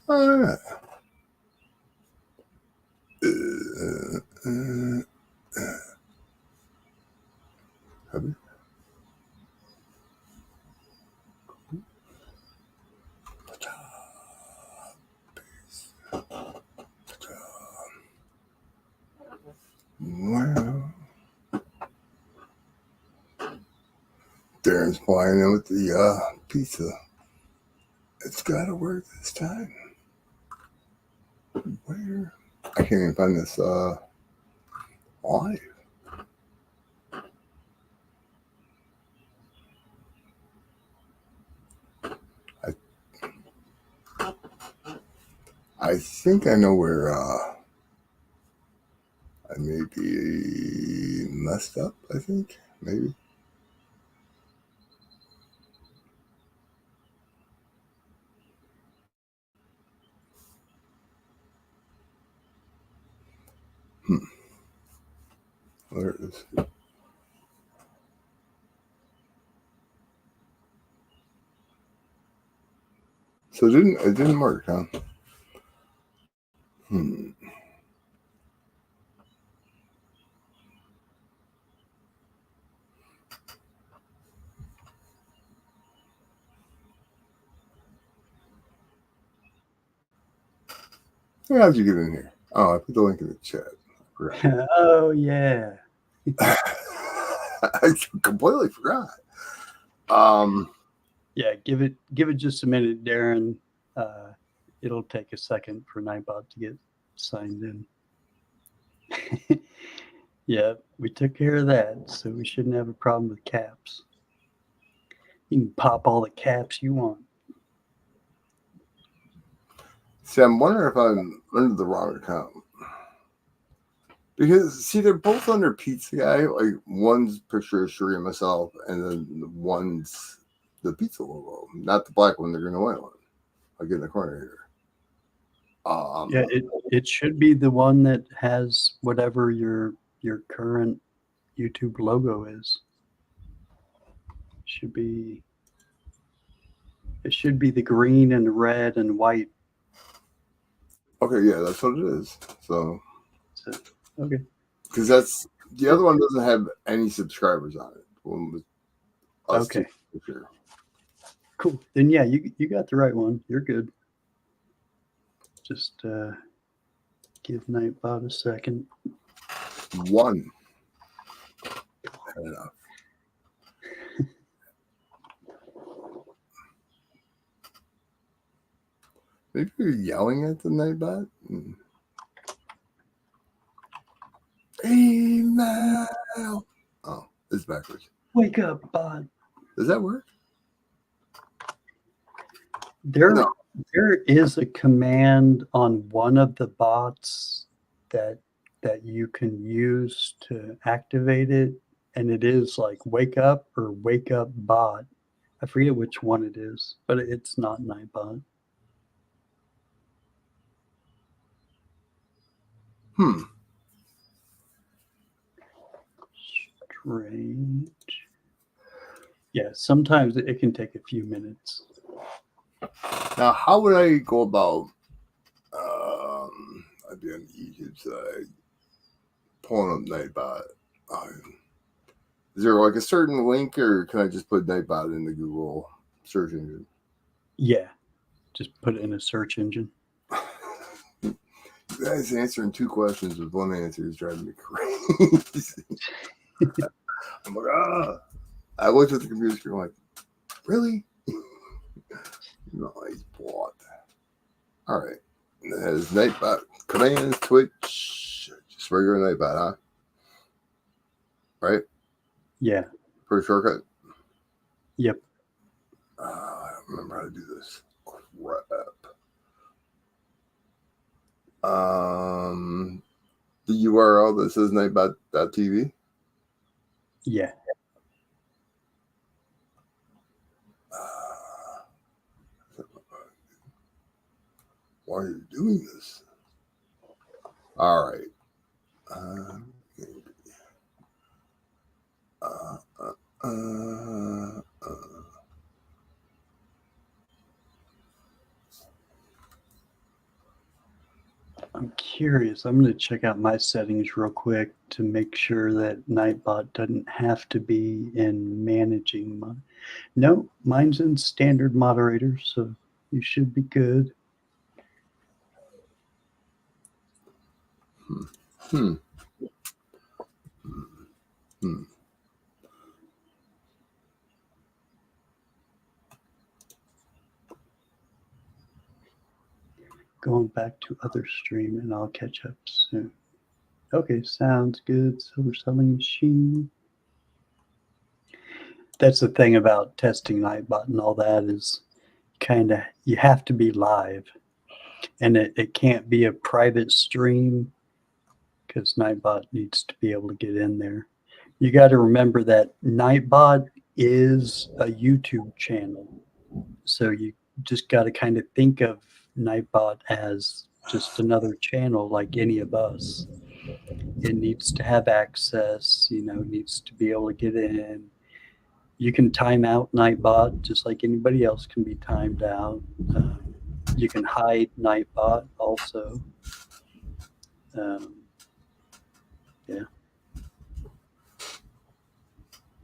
All right. Well, Darren's flying in with the pizza. It's got to work this time. Where? I can't even find this live. I think I know where I may be messed up, I think. Maybe. There it is. So it didn't work, huh? How'd you get in here? Oh, I put the link in the chat. Oh yeah. I completely forgot. Yeah, give it just a minute, Darren. It'll take a second for Nightbot to get signed in. Yeah, we took care of that, so we shouldn't have a problem with caps. You can pop all the caps you want. See, I'm wondering if I'm under the wrong account. Because, see, they're both under Pizza Guy. Like, one's picture of Sheree and myself, and then one's the pizza logo. Not the black one, the green and white one. Like in the corner here. Yeah, it should be the one that has whatever your current YouTube logo is. It should be the green and red and white. Okay, yeah, that's what it is. So okay. Because that's the other one doesn't have any subscribers on it. One with us Okay. two, for sure. Cool. Then yeah, you got the right one. You're good. Just give Nightbot a second. One. Enough. Maybe you're yelling at the Nightbot. Email. Oh, it's backwards. Wake up, bot. Does that work? There is a command on one of the bots that you can use to activate it, and it is like wake up or wake up bot. I forget which one it is, but it's not Nightbot. Strange. Yeah, sometimes it can take a few minutes. Now, how would I go about? I'd be on the YouTube side, pulling up Nightbot. Is there like a certain link, or can I just put Nightbot in the Google search engine? Yeah, just put it in a search engine. You guys answering two questions with one answer is driving me crazy. I'm like, I looked at the computer screen like, really? Nice bot. All right. That is Nightbot. Commands, Twitch. Just regular Nightbot, huh? Right? Yeah. For a shortcut? Yep. I don't remember how to do this. Crap. The URL that says nightbot.tv? Yeah. Why are you doing this? All right. I'm curious. I'm going to check out my settings real quick to make sure that Nightbot doesn't have to be in managing. No, mine's in standard moderator, so you should be good. Hmm. Going back to other stream, and I'll catch up soon. Okay, sounds good. Silver selling machine. That's the thing about testing Nightbot and all that is kind of you have to be live, and it can't be a private stream because Nightbot needs to be able to get in there. You got to remember that Nightbot is a YouTube channel, so you just got to kind of think of Nightbot as just another channel like any of us. It needs to have access, needs to be able to get in. You can time out Nightbot just like anybody else can be timed out. You can hide Nightbot also. Yeah.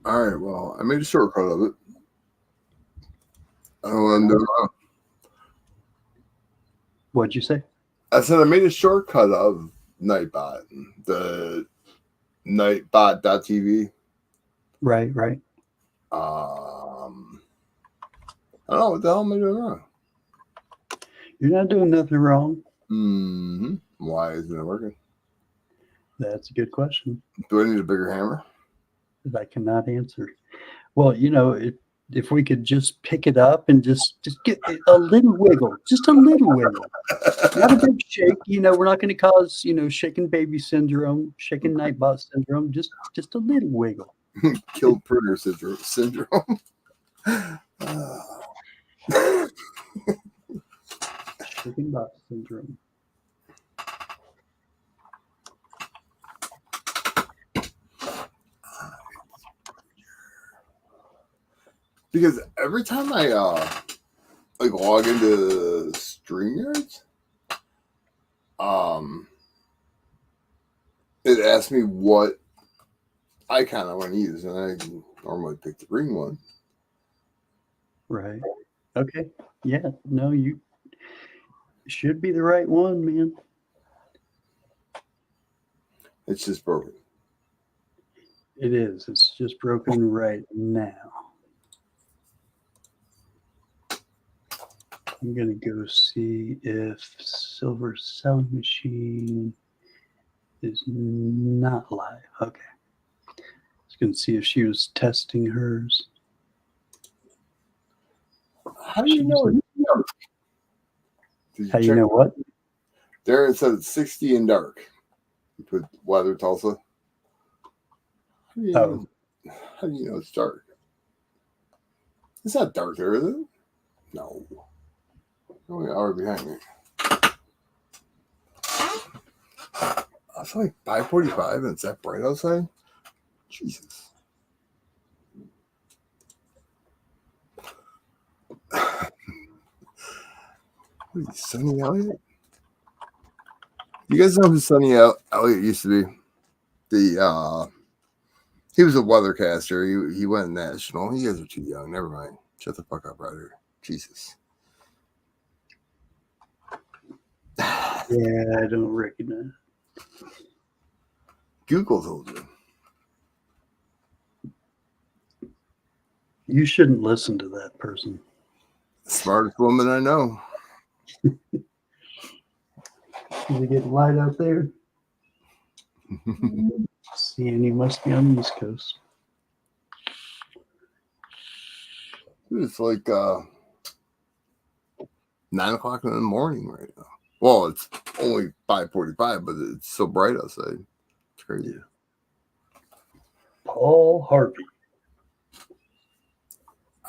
All right. Well, I made a shortcut of it. I don't want to do it. What'd you say? I said I made a shortcut of Nightbot, the Nightbot.tv. Right. I don't know what the hell am I doing wrong. You're not doing nothing wrong. Mm-hmm. Why isn't it working? That's a good question Do I need a bigger hammer? that I cannot answer. Well, if we could just pick it up and just get a little wiggle, just a little wiggle, not a big shake. We're not going to cause shaken baby syndrome, shaken Nightbot syndrome. Just a little wiggle. Killed printer syndrome. Shaken bot syndrome. Because every time I log into StreamYards, it asks me what icon I want to use, and I normally pick the green one. Right. Okay. Yeah. No, you should be the right one, man. It's just broken. It is. It's just broken right now. I'm going to go see if Silver Selling Machine is not live. Okay. Just going to see if she was testing hers. How do you know it's dark? How you know what? There it says 60 and dark. You put weather Tulsa. How do you know it's dark? It's not dark there, is it? No. Only an hour behind me. It's only 5:45 and it's that bright outside? Jesus. What is he, Sonny Elliott? You guys know who Sonny Elliott used to be? He was a weathercaster. He went national. You guys are too young. Never mind. Shut the fuck up, Ryder. Jesus. Yeah, I don't recognize. Google told you. You shouldn't listen to that person. Smartest woman I know. Is it getting light out there? Seeing you must be on the East Coast. It's like 9 o'clock in the morning right now. Well, it's only 5:45, but it's so bright outside. It's crazy. Paul Harvey.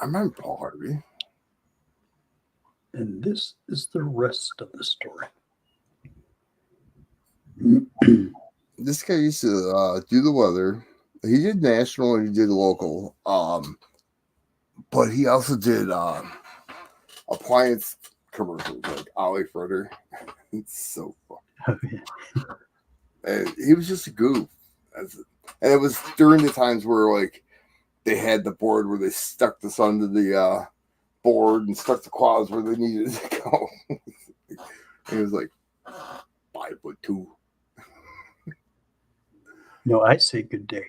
I remember Paul Harvey. And this is the rest of the story. This guy used to do the weather. He did national and he did local. But he also did appliance commercials like Ollie Fritter. It's so fucking Oh, yeah. And he was just a goof. And it was during the times where like they had the board where they stuck this under the board and stuck the quads where they needed to go. And he was like 5'2". No, I say good day.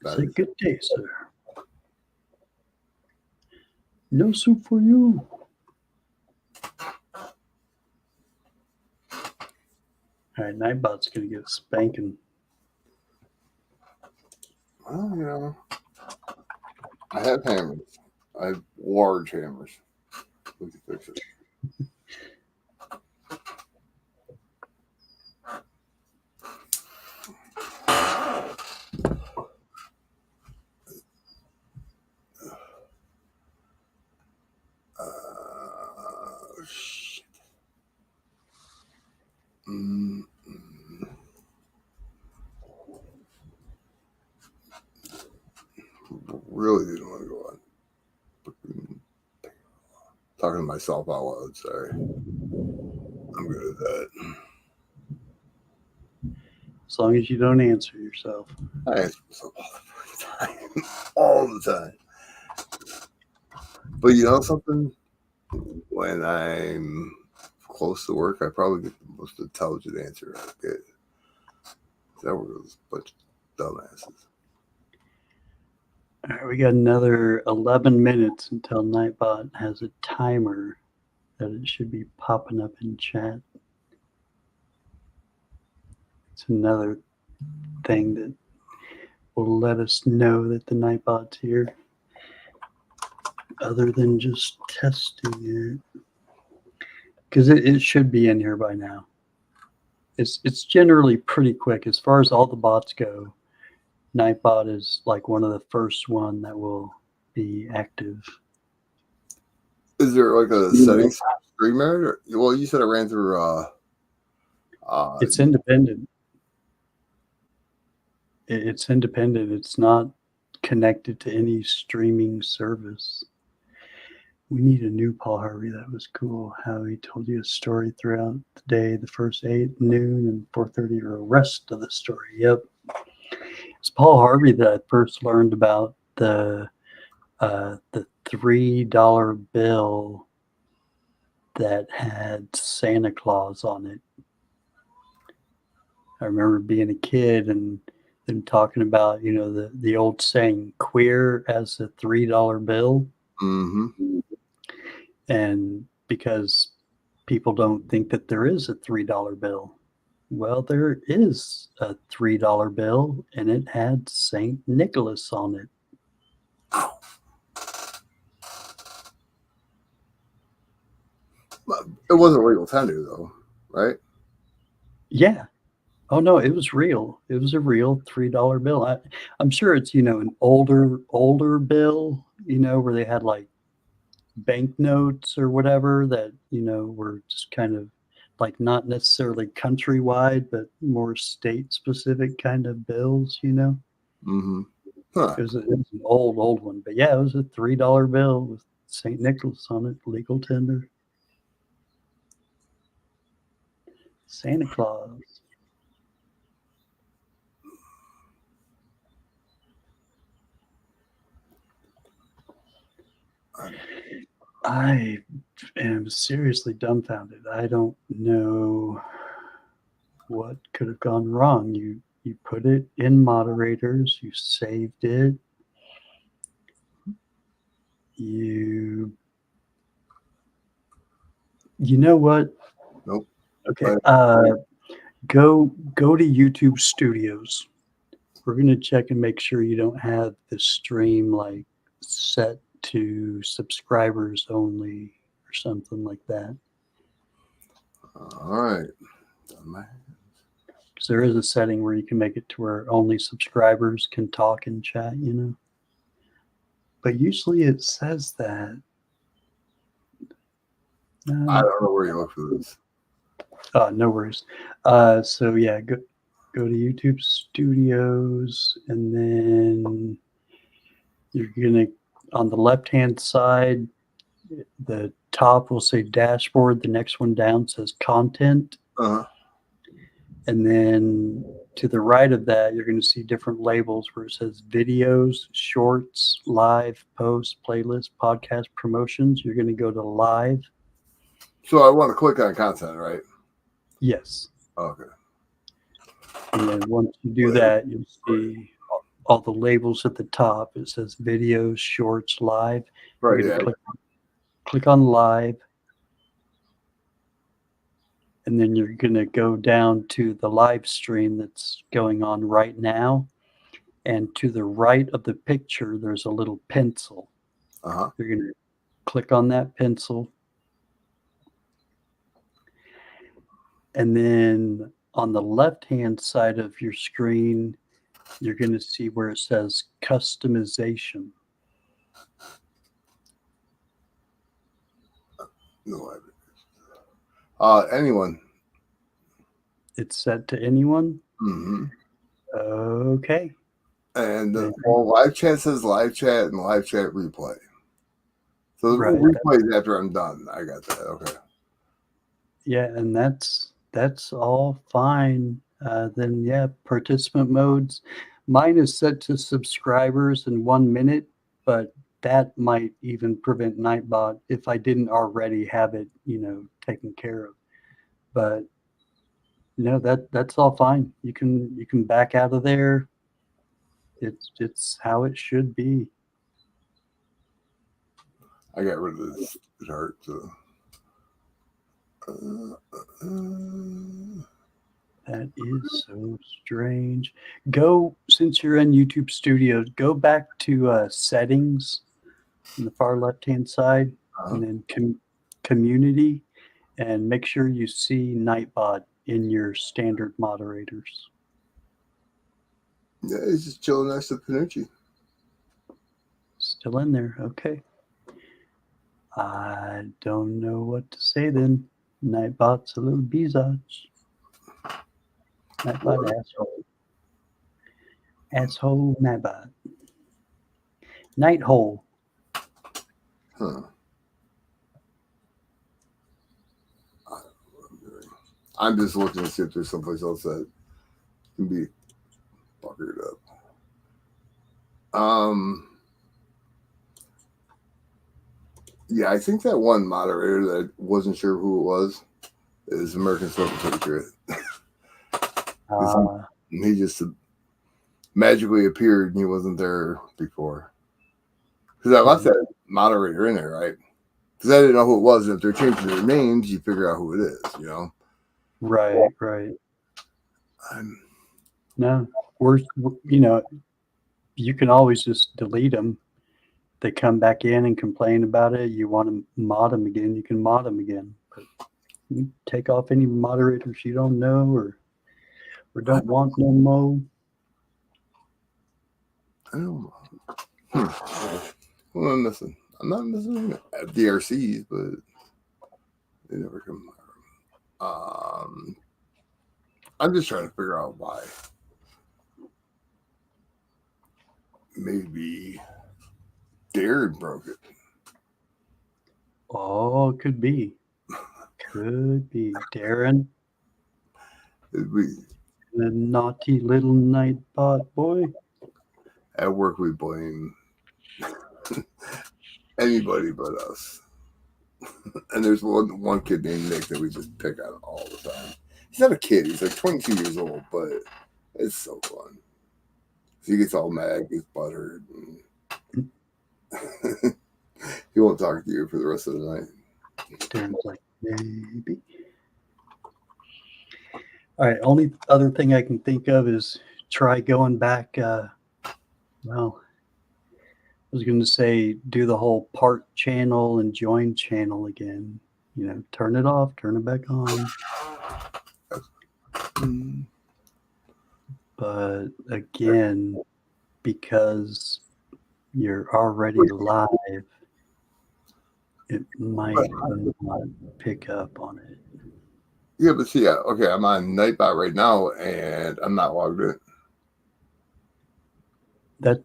Say good day, sir. No soup for you. All right, Nightbot's gonna get a spanking. Well, you know, I have hammers. I have large hammers. We can fix it. Shit. Really didn't want to go on. Talking to myself out loud. Sorry. I'm good at that. As long as you don't answer yourself. I ask myself all the time. All the time. But you know something? When I'm close to work, I probably get the most intelligent answer I get. That was a bunch of dumbasses. All right, we got another 11 minutes until Nightbot has a timer that it should be popping up in chat. It's another thing that will let us know that the Nightbot's here, other than just testing it. Because it should be in here by now. It's generally pretty quick. As far as all the bots go, Nightbot is like one of the first one that will be active. Is there like a settings stream mode? Well, you said it ran through. It's independent. It's independent. It's not connected to any streaming service. We need a new Paul Harvey. That was cool. How he told you a story throughout the day. The first 8, noon, and 4:30 are the rest of the story. Yep. It's Paul Harvey that I first learned about the $3 bill that had Santa Claus on it. I remember being a kid and them talking about, you know, the old saying, queer as a $3 bill. Mm-hmm. And because people don't think that there is a $3 bill. Well, there is a $3 bill, and it had St. Nicholas on it. It wasn't legal tender though, right? Yeah. Oh no, it was real. It was a real $3 bill. I'm sure it's, you know, an older bill, you know, where they had like banknotes or whatever that, you know, were just kind of like not necessarily countrywide, but more state specific kind of bills, you know. Mm-hmm. Huh. It was an old one, but yeah, it was a $3 bill with St. Nicholas on it, legal tender. Santa Claus. I am seriously dumbfounded. I don't know what could have gone wrong. You put it in moderators, you saved it, you know what? Nope. Okay. Go to YouTube Studios. We're gonna check and make sure you don't have the stream like set to subscribers only or something like that. All right. Because there is a setting where you can make it to where only subscribers can talk and chat, you know. But usually it says that. I don't know where you look for this. No worries. So yeah, go to YouTube Studios, and then you're gonna on the left hand side, the top will say dashboard. The next one down says content. And then to the right of that, you're going to see different labels where it says videos, shorts, live, posts, playlist, podcast, promotions. You're going to go to live. So I want to click on content, right? Yes. Okay. And then once you do that, you'll see all the labels at the top. It says videos, shorts, live. Right. You're going to click on live. And then you're going to go down to the live stream that's going on right now. And to the right of the picture, there's a little pencil. You're going to click on that pencil. And then on the left-hand side of your screen, you're going to see where it says customization. No, anyone. It's set to anyone? Mm-hmm. Okay. And live chat says live chat and live chat replay. So the replay is after I'm done. I got that. Okay. Yeah, and that's all fine. Then yeah, participant modes. Mine is set to subscribers in 1 minute, but that might even prevent Nightbot if I didn't already have it, taken care of. But no, that's all fine. You can back out of there. It's how it should be. I got rid of this chart. So. That is so strange. Since you're in YouTube Studios, go back to settings on the far left-hand side, and then community, and make sure you see Nightbot in your standard moderators. Yeah, he's just chilling next to Panucci. Still in there. Okay. I don't know what to say then. Nightbot's a little bizarre. Nightbot asshole. Asshole Nightbot. Nighthole. I'm just looking to see if there's someplace else that can be buckered up. Yeah, I think that one moderator that wasn't sure who it was is American Smoking Patriot. He just magically appeared and he wasn't there before. Because I left that moderator in there, right? Because I didn't know who it was. And if they're changing their names, you figure out who it is, Right. No, you can always just delete them. They come back in and complain about it. You want to mod them again, you can mod them again. But you take off any moderators you don't know or don't want no more. I don't know. What am I missing? I'm not missing DRCs, but they never come. I'm just trying to figure out why. Maybe Darren broke it. Oh, could be. Could be. Darren. The naughty little Nightbot boy. At work, we blame anybody but us. And there's one kid named Nick that we just pick on all the time. He's not a kid. He's like 22 years old, but it's so fun. So he gets all mad, gets buttered. He won't talk to you for the rest of the night. Darren's like, maybe. All right. Only other thing I can think of is try going back. Well, I was going to say do the whole part channel and join channel again. Turn it off, turn it back on. But again, because you're already live, it might not pick up on it. Yeah, but see, okay, I'm on Nightbot right now, and I'm not logged in.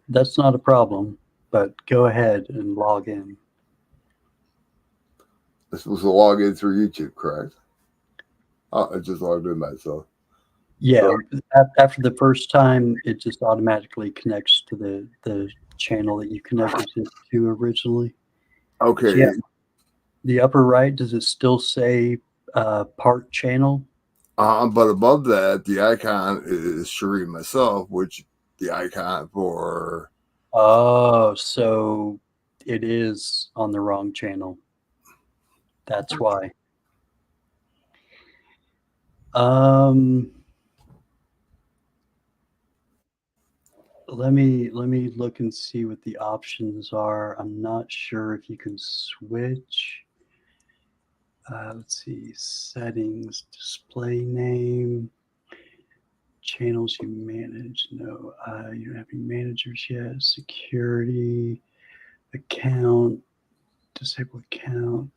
That's not a problem, but go ahead and log in. I'm supposed to log in through YouTube, correct? Oh, I just logged in myself. Yeah, after the first time, it just automatically connects to the channel that you connected it to originally. Okay. So yeah, the upper right, does it still say part channel? But above that, the icon is Sheree myself, which the icon for. Oh, so it is on the wrong channel. That's why. Let me look and see what the options are. I'm not sure if you can switch. Let's see, settings, display name, channels you manage. No, you don't have any managers yet. Security, account, disable account.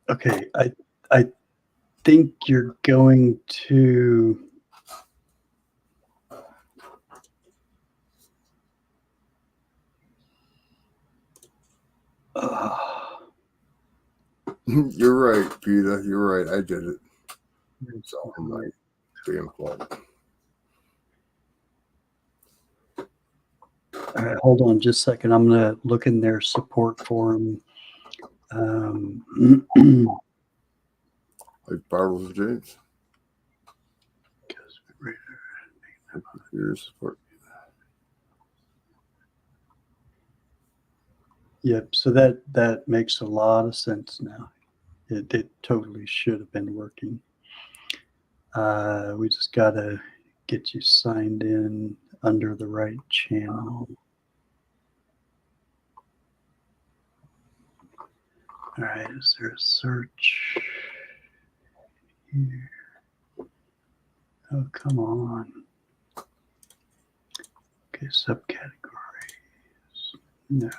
Okay, I think you're going to. You're right, Peter. You're right. I did it. It's all my damn fault. All right, hold on just a second. I'm going to look in their support forum. Like Bartles James. Your support. Yep. So that makes a lot of sense now. It totally should have been working. We just got to get you signed in under the right channel. All right. Is there a search here? Oh, come on. Okay, subcategories. No.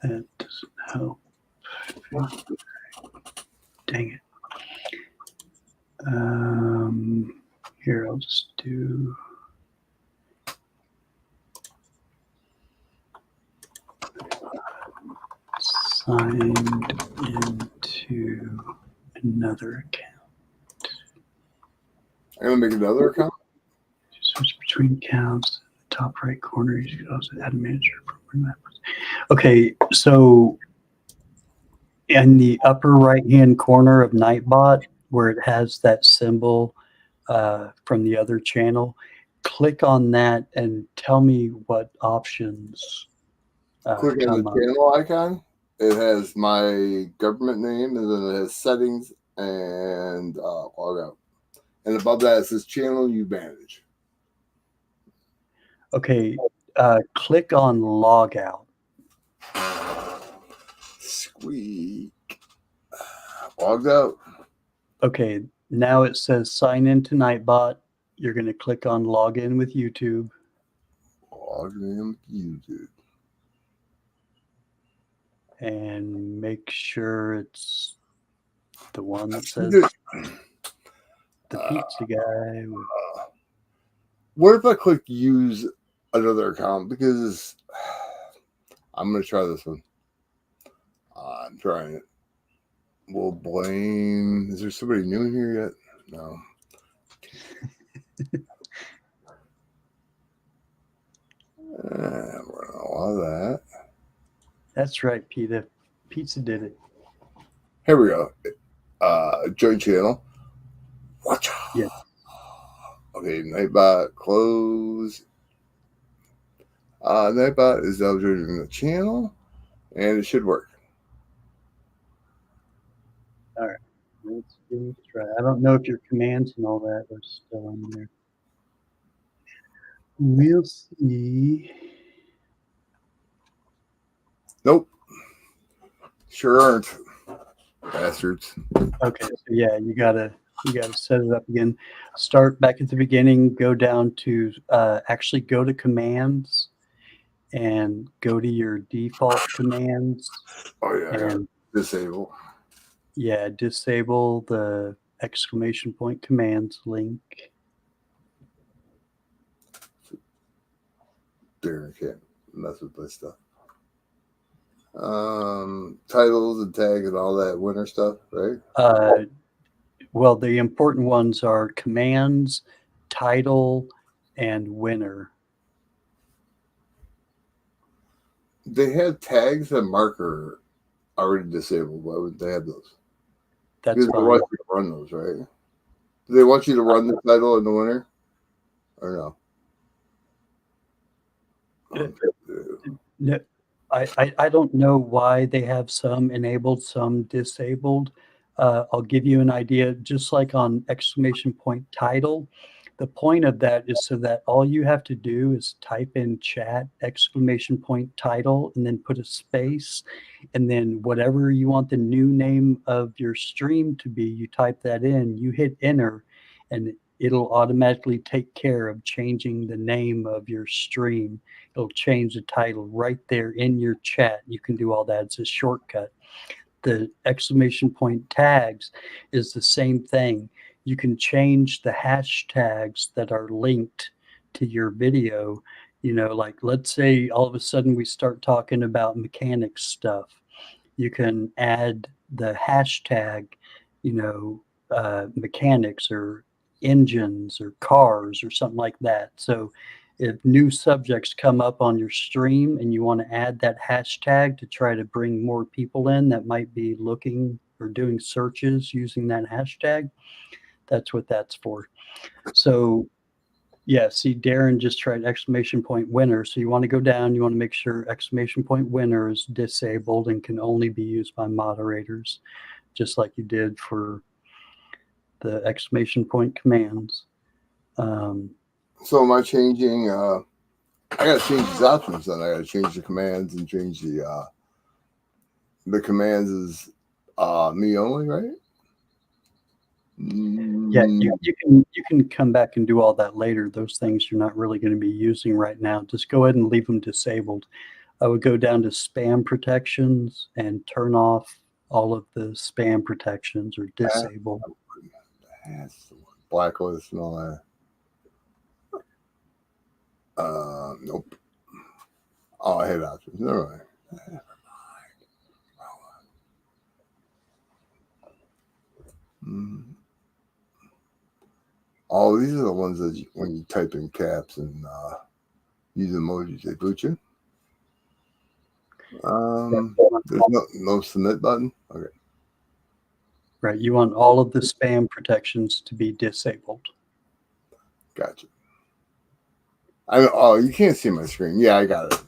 That doesn't help. Dang it. Here, I'll just do. Signed into another account. I'm going to make another account. Switch between accounts. Top right corner, you should also add a manager. Okay, so in the upper right-hand corner of Nightbot, where it has that symbol from the other channel, click on that and tell me what options Click on the channel icon. It has my government name, and then it has settings and log out. And above that, it says channel you manage. Okay, click on log out. Squeak. Logged out. Okay, now it says sign in to Nightbot. You're going to click on log in with YouTube. Log in with YouTube. And make sure it's the one that says the pizza guy. What if I click use another account? Because I'm going to try this one. I'm trying it. We'll blame. Is there somebody new in here yet? No. We're going to allow that. That's right, Peter. Pizza did it. Here we go. Join channel. Watch out. Yeah. Okay, Nightbot close. Nightbot is now joining the channel, and it should work. All right. Let's give it a try. I don't know if your commands and all that are still in there. We'll see. Nope. Sure aren't. Bastards. Okay, so yeah, you gotta set it up again. Start back at the beginning, go down to actually go to commands and go to your default commands. Oh yeah, I got disable. Yeah, disable the exclamation point commands link. Darren can't mess with this stuff. Titles and tags and all that winter stuff, right? Well, the important ones are commands, title, and winner. They have tags and marker already disabled. Why would they have those? That's Because they fine. want you to run those, right? Do they want you to run the title in the winter, or no? No, I don't know why they have some enabled, some disabled. I'll give you an idea, just like on exclamation point title. The point of that is so that all you have to do is type in chat exclamation point title and then put a space, and then whatever you want the new name of your stream to be, you type that in, you hit enter, and it'll automatically take care of changing the name of your stream. It'll change the title right there in your chat. You can do all that. It's a shortcut. The exclamation point tags is the same thing. You can change the hashtags that are linked to your video. You know, like let's say all of a sudden we start talking about mechanics stuff. You can add the hashtag, mechanics or engines or cars or something like that. So if new subjects come up on your stream and you want to add that hashtag to try to bring more people in that might be looking or doing searches using that hashtag, that's what that's for. So yeah, see, Darren just tried exclamation point winner. So you want to go down, you want to make sure exclamation point winner is disabled and can only be used by moderators, just like you did for the exclamation point commands. So am I changing? I got to change these options. Then I got to change the commands and change the commands is me only, right? Yeah, you can come back and do all that later. Those things you're not really going to be using right now. Just go ahead and leave them disabled. I would go down to spam protections and turn off all of the spam protections or disable. That's blacklist and all that. Nope. Oh, I had options. Never mind. Oh, these are the ones that when you type in caps and use emojis, they boot you. There's no submit button. Okay. Right. You want all of the spam protections to be disabled. Gotcha. You can't see my screen. Yeah, I got it.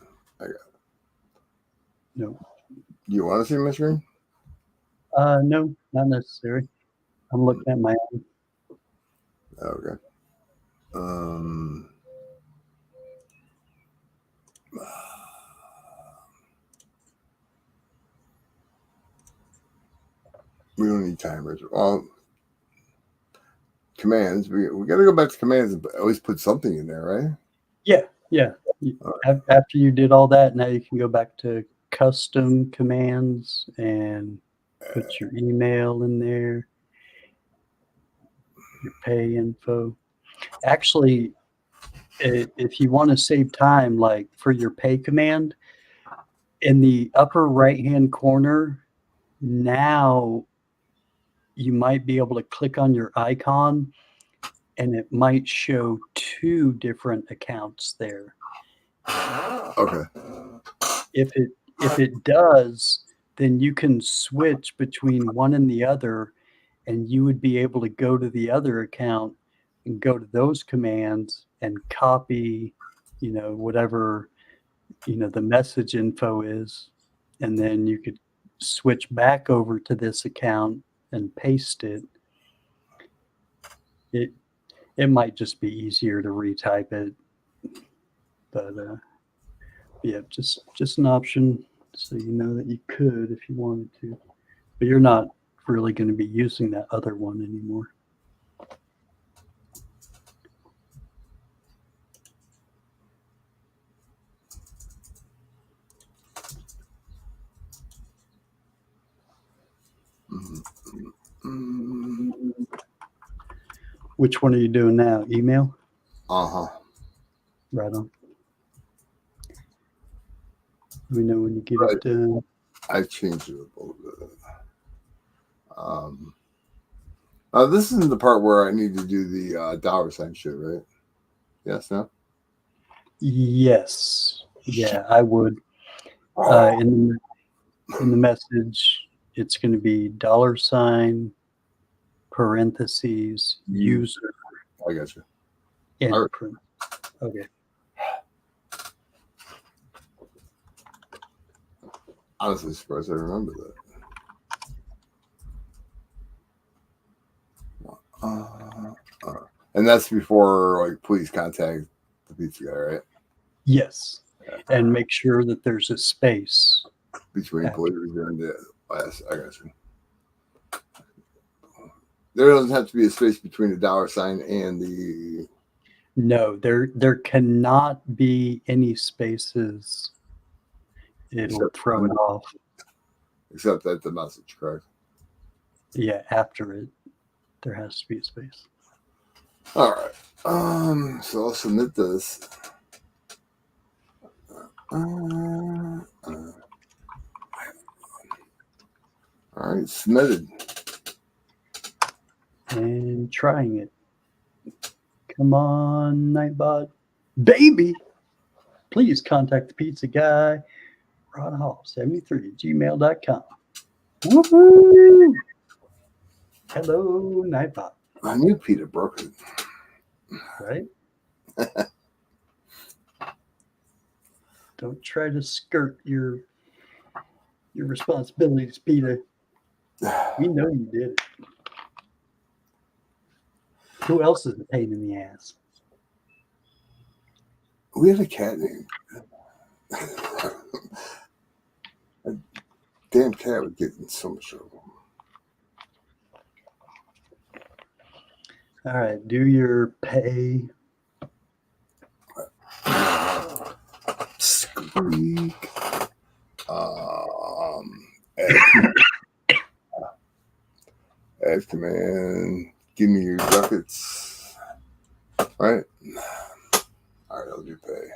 No. You want to see my screen? No, not necessary. I'm looking at my own. Okay. We don't need timers. Well, commands. We got to go back to commands and always put something in there, right? Yeah. After you did all that, now you can go back to custom commands and put your email in there, your pay info. Actually, if you want to save time, like for your pay command, in the upper right-hand corner, now you might be able to click on your icon and it might show 2 different accounts there. Okay. If it does, then you can switch between one and the other, and you would be able to go to the other account and go to those commands and copy, whatever, the message info is, and then you could switch back over to this account and paste it. It might just be easier to retype it, but yeah, just an option so you know that you could if you wanted to, but you're not really going to be using that other one anymore. Which one are you doing now? Email? Right on. Let me know when you get it done. I changed it a little bit. This isn't the part where I need to do the $ shit, right? Yes, no? Yes. Yeah, I would. In the message, it's going to be $ parentheses user I got you. imprint. Okay. Honestly, surprised I remember that. And that's before, like, please contact the pizza guy, right? Yes. And make sure that there's a space Between after. please and the last. I got you. There doesn't have to be a space between the $ and the. No, there cannot be any spaces. It'll throw it off. Except at the message, correct? Yeah, after it, there has to be a space. All right. So I'll submit this. All right, submitted. And trying it. Come on, Nightbot. Baby! Please contact the pizza guy, Ron Hall, 73 at gmail.com. Woohoo! Hello, Nightbot. I knew Peter broke it. Right? Don't try to skirt your responsibilities, Peter. We know you did it. Who else is a pain in the ass? We had a cat named. A damn cat would get in so much trouble. All right, do your pay. Squeak. Add command. Give me your ducats. Right. All right, I'll do pay.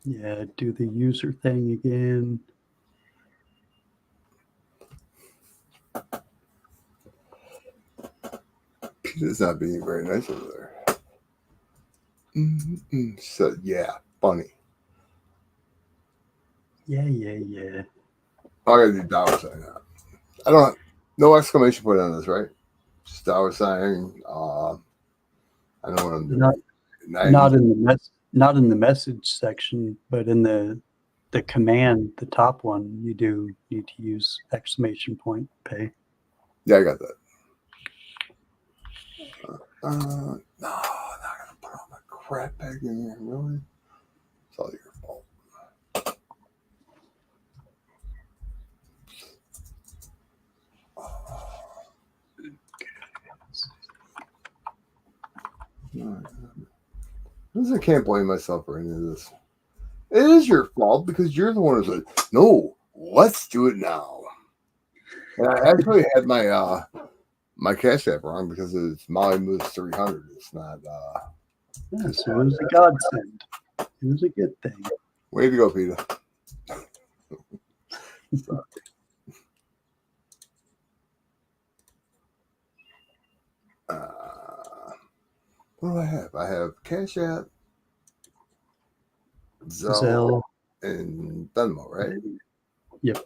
Yeah, do the user thing again. Peter's not being very nice over there. So, yeah, funny. Yeah. I gotta do $ now. I don't. No exclamation point on this, right? Just $. I know what I'm doing. Not in the message section, but in the command, the top one, you do need to use exclamation point pay. Yeah, I got that. No, I'm not gonna put all my crap back in here. Really? It's all your fault. I can't blame myself for any of this. It is your fault because you're the one who's like, no, let's do it now. And I actually had my my Cash App wrong because it's Molly Moose 300. It's not. Yeah, so it was a godsend. It was a good thing. Way to go, Peter. What do I have? I have Cash App, Zelle, and Venmo, right? Yep.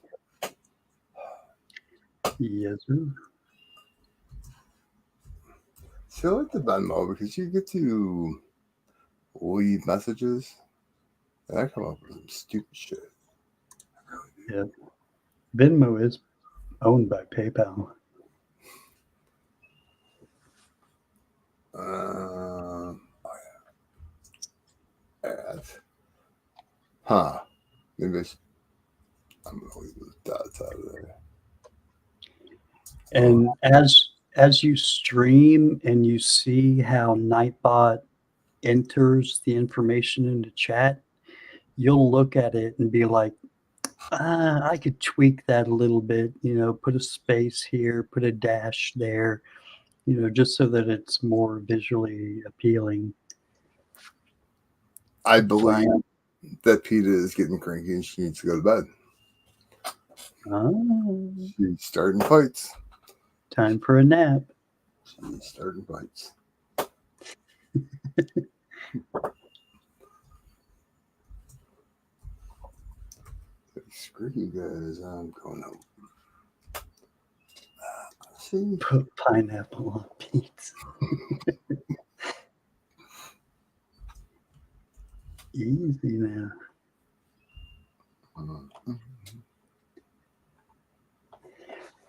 Yes, sir. So I like the Venmo because you get to leave messages, and I come up with some stupid shit. Yeah. Venmo is owned by PayPal. Oh yeah. Ads. Huh. Maybe I'm going to leave those dots out of there. And as you stream and you see how Nightbot enters the information into chat, you'll look at it and be like, I could tweak that a little bit, put a space here, put a dash there, just so that it's more visually appealing. I believe that PETA is getting cranky and she needs to go to bed. Oh, She's starting fights. time for a nap. She's starting fights. Screw you guys, I'm going home. See? Put pineapple on pizza. Easy now.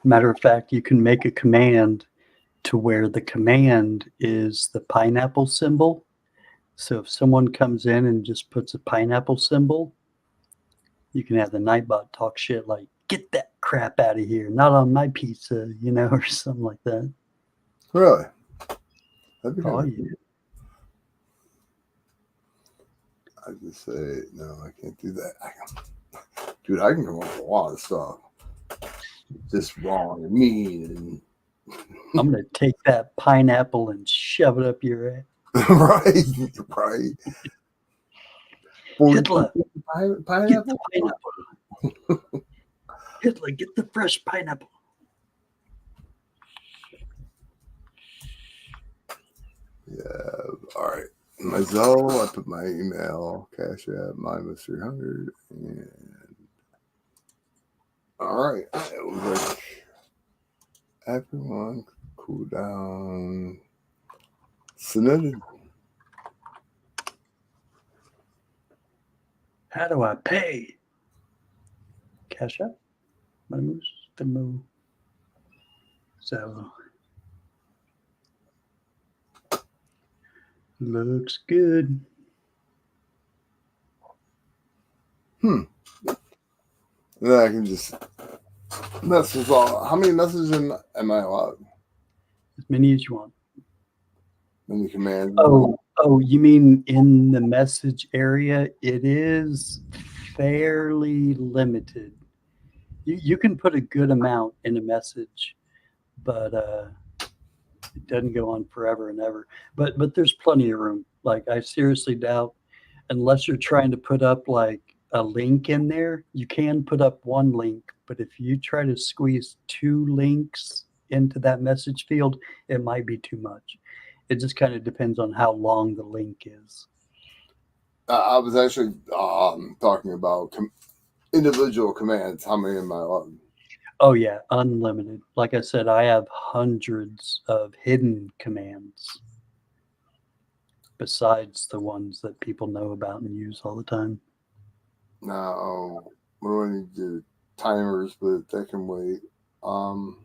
Matter of fact, you can make a command to where the command is the pineapple symbol. So if someone comes in and just puts a pineapple symbol, you can have the Nightbot talk shit like, get that crap out of here, not on my pizza, or something like that. Really? That'd be Oh, kind of yeah. I just say, no, I can't do that. Dude, I can come up with a lot of stuff. Just wrong and mean and I'm going to take that pineapple and shove it up your ass. right. Hitler, get Pineapple? the pineapple. Hitler, get the fresh pineapple. Yeah, all right. My Zelle, I put my email, Cash App, mine was 300. And all right. It was like, everyone cool down. Submitted. How do I pay? Cash App? Venmo. So looks good. And then I can just message all. How many messages am I allowed? As many as you want. Many commands. Oh, you mean in the message area? It is fairly limited. You can put a good amount in a message, but it doesn't go on forever and ever. But there's plenty of room. Like I seriously doubt, unless you're trying to put up like a link in there, you can put up one link. But if you try to squeeze two links into that message field, it might be too much. It just kind of depends on how long the link is. I was actually talking about individual commands. How many am I allowed? Oh yeah, unlimited. Like I said, I have hundreds of hidden commands besides the ones that people know about and use all the time. Now, what do I need to do? Timers, but that can wait. Oh,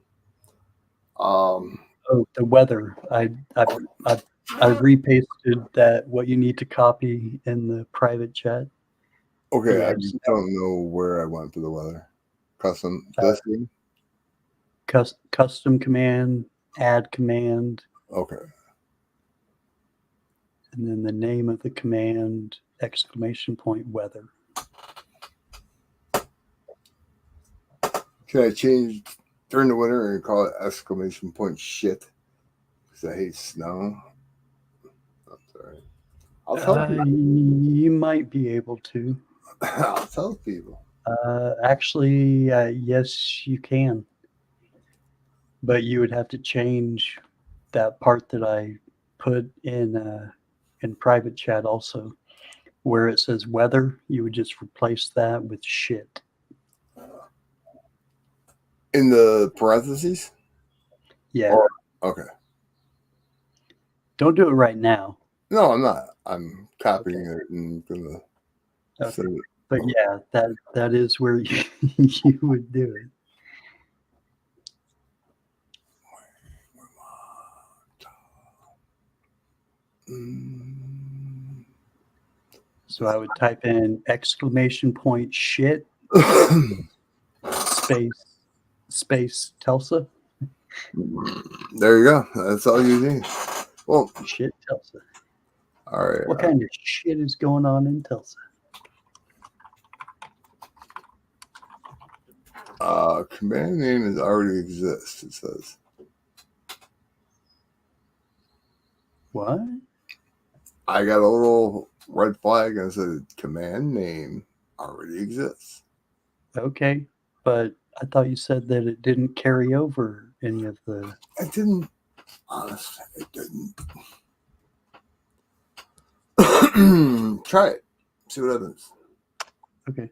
the weather. I repasted that what you need to copy in the private chat. Okay, I Yeah, just don't know where I went for the weather. Custom this thing? custom command, add command, Okay. and then the name of the command, exclamation point weather. Can I change during the winter and call it exclamation point shit? Because I hate snow. I'm sorry. I'll tell people. You might be able to. I'll tell people. Actually, yes, you can. But you would have to change that part that I put in private chat also, where it says weather. You would just replace that with shit. In the parentheses? Yeah. Or, okay. Don't do it right now. No, I'm not. I'm copying it and gonna send it. But yeah, that is where you would do it. So I would type in exclamation point shit space Telsa. There you go. That's all you need. Well, Shit Telsa. all right. What kind of shit is going on in Telsa? Command name is already exists, it says. What? I got a little red flag and said command name already exists. Okay, but I thought you said that it didn't carry over any of the. It didn't. Honestly, it didn't. Try it. See what happens. Okay.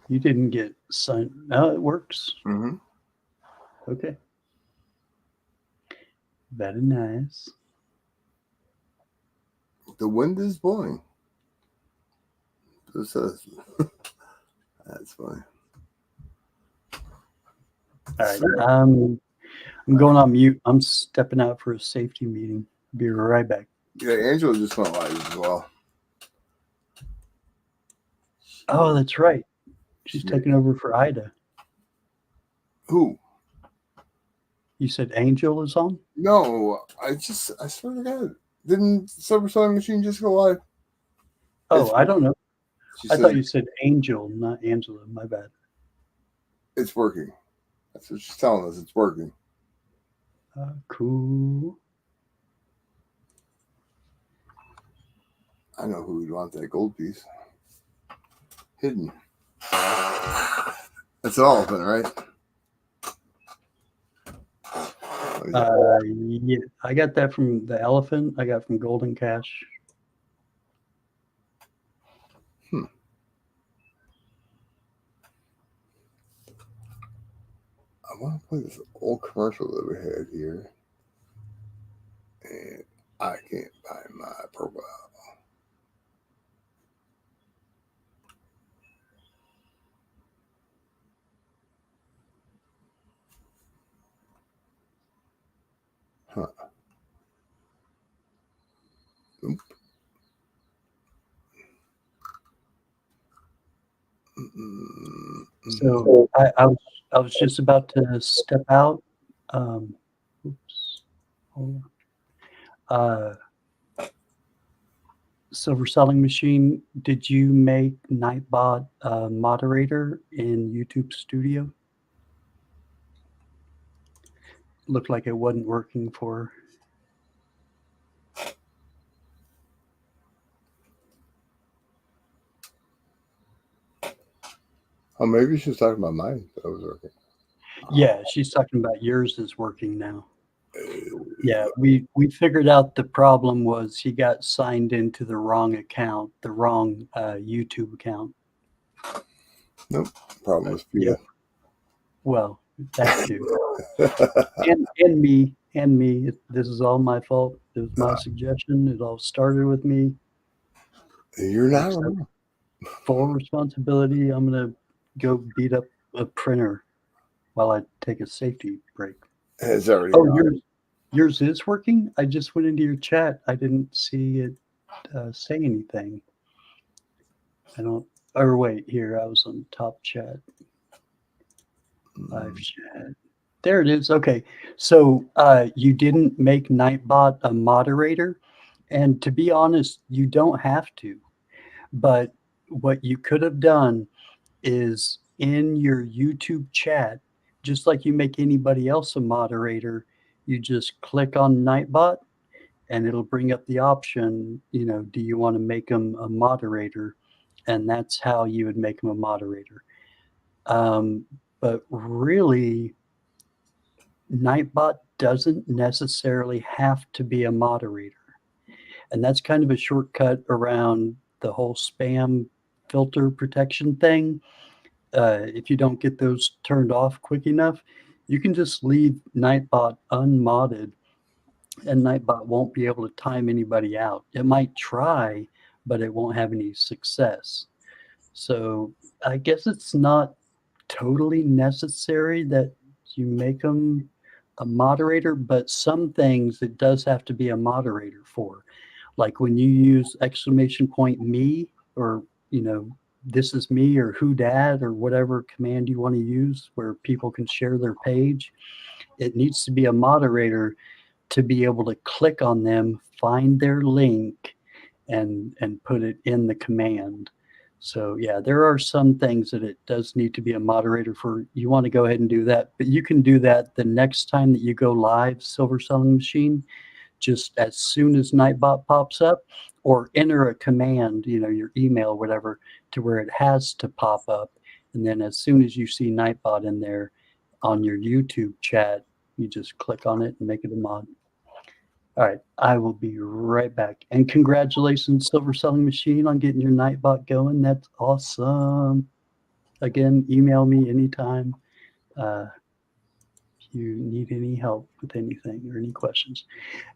You didn't get signed. No, it works. Mm-hmm. Okay. Very nice. The wind is blowing. It says. That's funny. All right. I'm going on mute. I'm stepping out for a safety meeting. Be right back. Yeah, Angela just went live as well. Oh, that's right. She's taking over for Ida. Who? You said Angel is on? No, I swear to God, didn't Silver Sewing Machine just go live? Oh, I don't know. I Said, thought you said Angel, not Angela. My bad. It's working. That's what she's telling us. It's working. Cool. I know who would want that gold piece. Hidden. That's an elephant, right? Yeah, I got that from the elephant. I got from Golden Cash. I want to play this old commercial that we had here. And I can't find my profile. Huh. Nope. So I was just about to step out. Oops. Hold on. Silver Selling Machine, did you make Nightbot a moderator in YouTube Studio? Looked like it wasn't working for her. Oh, maybe she's talking about mine. That was working. Yeah, she's talking about yours is working now. Yeah, we figured out the problem was he got signed into the wrong account, the wrong YouTube account. Nope. Problem was Peter. Yeah. Well, that too. and me. This is all my fault. It was my suggestion. It all started with me. You're not wrong. Full responsibility. I'm gonna go beat up a printer while I take a safety break. It's already yours is working? I just went into your chat. I didn't see it say anything. Wait, here, I was on top chat. Live chat. There it is. Okay. So you didn't make Nightbot a moderator. And to be honest, you don't have to. But what you could have done is in your YouTube chat, just like you make anybody else a moderator, you just click on Nightbot and it'll bring up the option, do you want to make them a moderator? And that's how you would make them a moderator. But really, Nightbot doesn't necessarily have to be a moderator. And that's kind of a shortcut around the whole spam filter protection thing. If you don't get those turned off quick enough, you can just leave Nightbot unmodded and Nightbot won't be able to time anybody out. It might try, but it won't have any success. So I guess it's not totally necessary that you make them a moderator, but some things it does have to be a moderator for. Like when you use !me or, this is me or who dad or whatever command you want to use where people can share their page, it needs to be a moderator to be able to click on them, find their link, and put it in the command. So yeah, there are some things that it does need to be a moderator for. You want to go ahead and do that, but you can do that the next time that you go live, Silver Selling Machine. just as soon as Nightbot pops up, or enter a command, your email, whatever, to where it has to pop up. And then as soon as you see Nightbot in there on your YouTube chat, you just click on it and make it a mod. All right, I will be right back. And congratulations, Silver Selling Machine, on getting your Nightbot going. That's awesome. Again, email me anytime if you need any help with anything or any questions.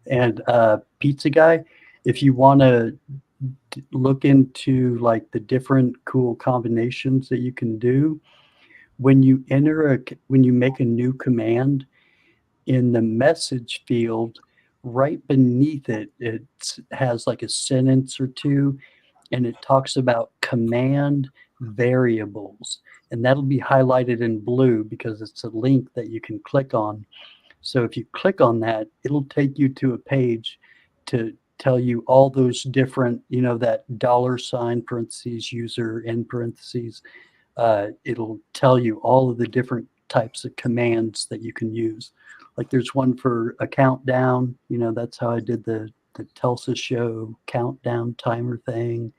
And Pizza Guy, if you want to look into like the different cool combinations that you can do, when you make a new command, in the message field, right beneath it, it has like a sentence or two, and it talks about command variables. And that'll be highlighted in blue because it's a link that you can click on. So if you click on that, it'll take you to a page to tell you all those different, that $ parentheses user in parentheses. It'll tell you all of the different types of commands that you can use. Like there's one for a countdown, that's how I did the Telsa show countdown timer thing.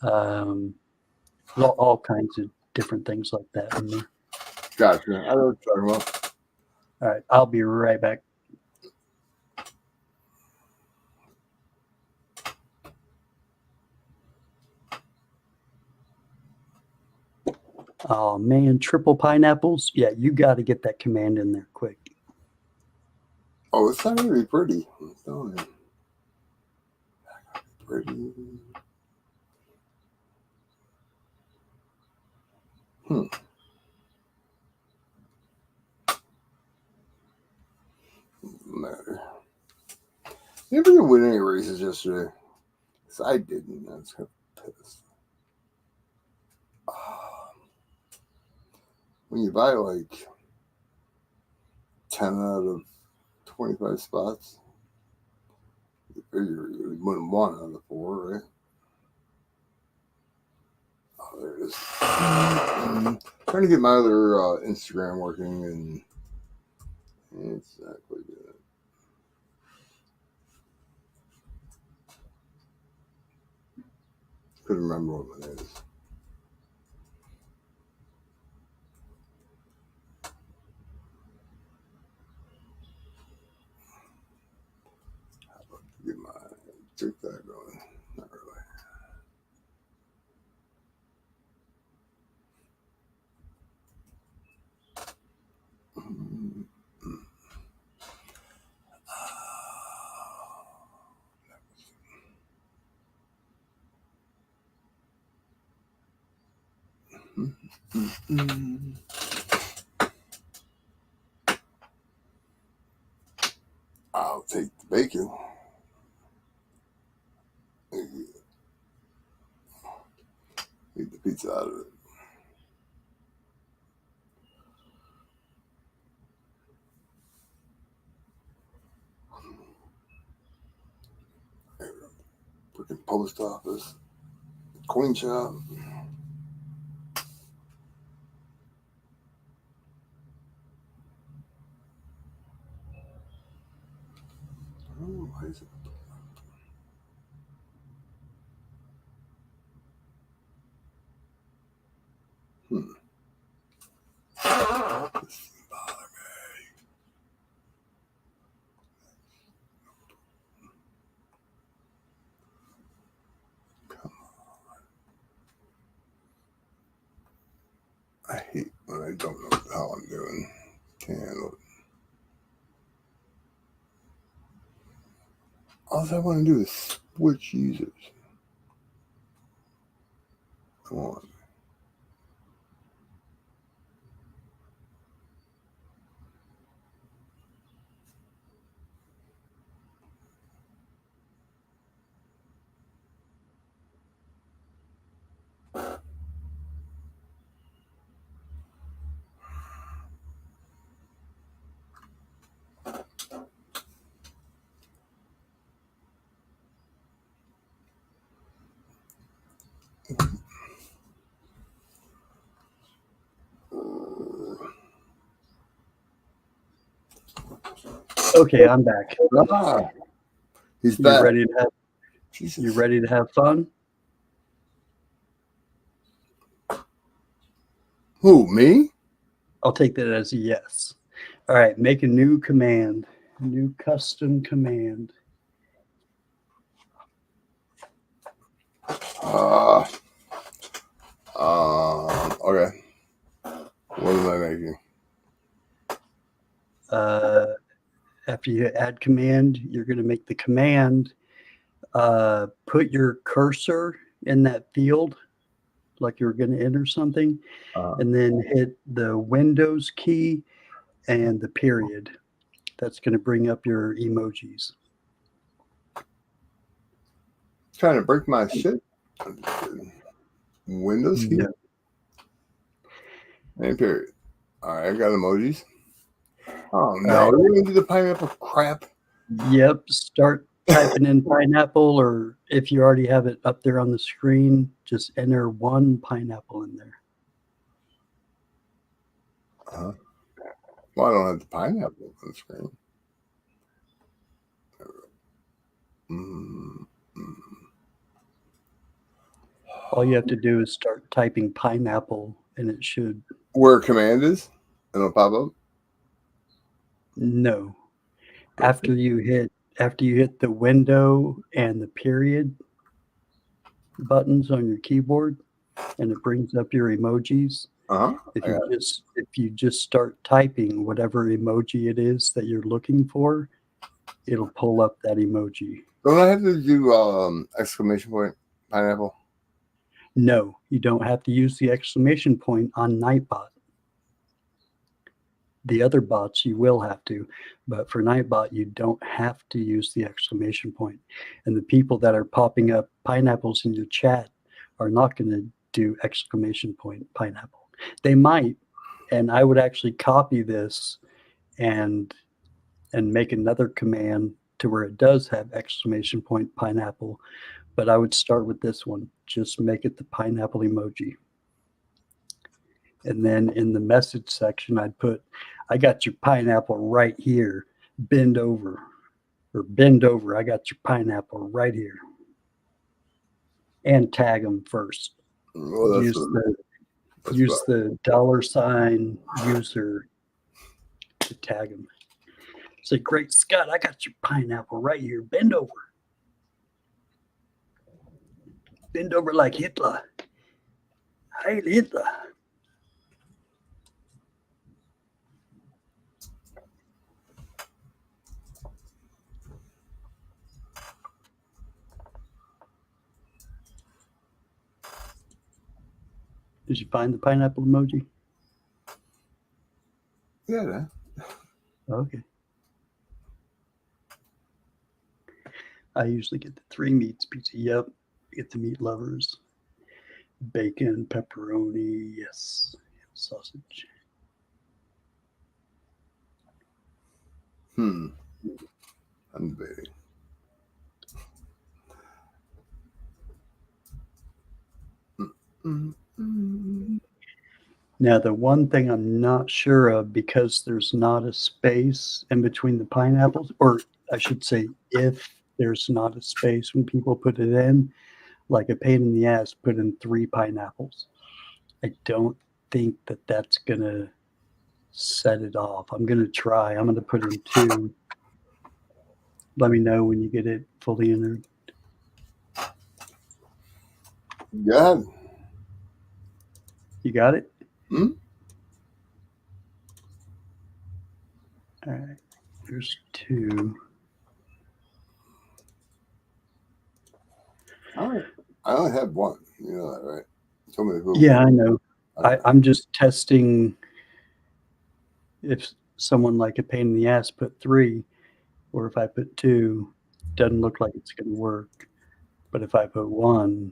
All kinds of different things like that in there. Gotcha. I know what you're talking about. All right, I'll be right back. Oh man, triple pineapples. Yeah, you got to get that command in there quick. Oh, it's not really pretty. I'm telling you. Pretty. Matter. You ever didn't win any races yesterday? Because I didn't. I was kind of pissed. When you buy like 10 out of 25 spots, you figure you win 1 out of 4, right? Oh, there it is. Trying to get my other Instagram working, and it's not quite good. Couldn't remember what mine is. How about get my TikTok going? Not really. I'll take the bacon. Eat the pizza out of it. Freaking post office. Coin shop. Oh, why is it? I hate when I don't know what the hell I'm doing. Can't handle it. All I want to do is switch users. Come on. Okay, I'm back. Ah, He's You back. ready to have Jesus. you ready to have fun? Who, me? I'll take that as a yes. All right, make a new command, a new custom command. Okay. What am I making? After you add command, you're going to make the command. Put your cursor in that field, like you're going to enter something, and then hit the Windows key and the period. That's going to bring up your emojis. Trying to break my shit. I'm just kidding. Windows key? No. And period. All right, I got emojis. Oh no, right. we're gonna do the pineapple crap. Yep. Start typing in pineapple, or if you already have it up there on the screen, just enter one pineapple in there. Well, I don't have the pineapple on the screen. All you have to do is start typing pineapple, and it should. Where command is, and it'll pop up. No. After you hit the window and the period buttons on your keyboard, and it brings up your emojis. If you just start typing whatever emoji it is that you're looking for, it'll pull up that emoji. Don't I have to do exclamation point pineapple? No, you don't have to use the exclamation point on Nightbot. The other bots you will have to, but for Nightbot you don't have to use the exclamation point. And the people that are popping up pineapples in your chat are not going to do exclamation point pineapple. They might, and I would actually copy this and make another command to where it does have exclamation point pineapple, but I would start with this one. Just make it the pineapple emoji. And then in the message section, I'd put, I got your pineapple right here. Bend over. Or bend over. I got your pineapple right here. And tag them first. Well, use the $ user to tag them. Say, great Scott, I got your pineapple right here. Bend over. Bend over like Hitler. Heil Hitler. Did you find the pineapple emoji? Yeah. Okay. I usually get the 3 meats pizza. Yep. Get the meat lovers. Bacon, pepperoni, yes. Sausage. I'm debating. Now, the one thing I'm not sure of, because there's not a space in between the pineapples, or I should say, if there's not a space when people put it in, like a pain in the ass, put in 3 pineapples. I don't think that that's going to set it off. I'm going to try. I'm going to put in 2. Let me know when you get it fully entered. Yeah. You got it? Hmm? All right. There's 2. I only had 1. You know that, right? You told me to go. Yeah, I know. I'm just testing if someone like a pain in the ass put 3, or if I put 2, doesn't look like it's going to work. But if I put 1,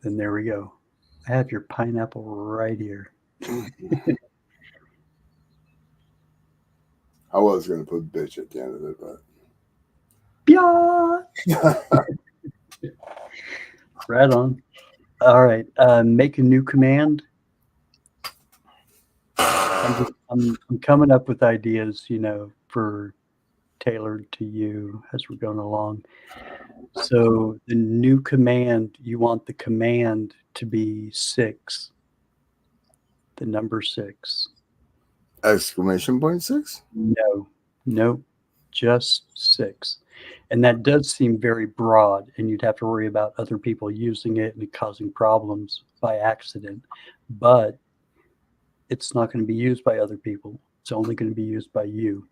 then there we go. I have your pineapple right here. I was going to put bitch at the end of it, but. Yeah. Right on. All right. Make a new command. I'm coming up with ideas, for tailored to you as we're going along. So the new command, you want the command to be 6, the number 6. Exclamation point 6? No, nope, just 6. And that does seem very broad, and you'd have to worry about other people using it and it causing problems by accident. But it's not going to be used by other people. It's only going to be used by you.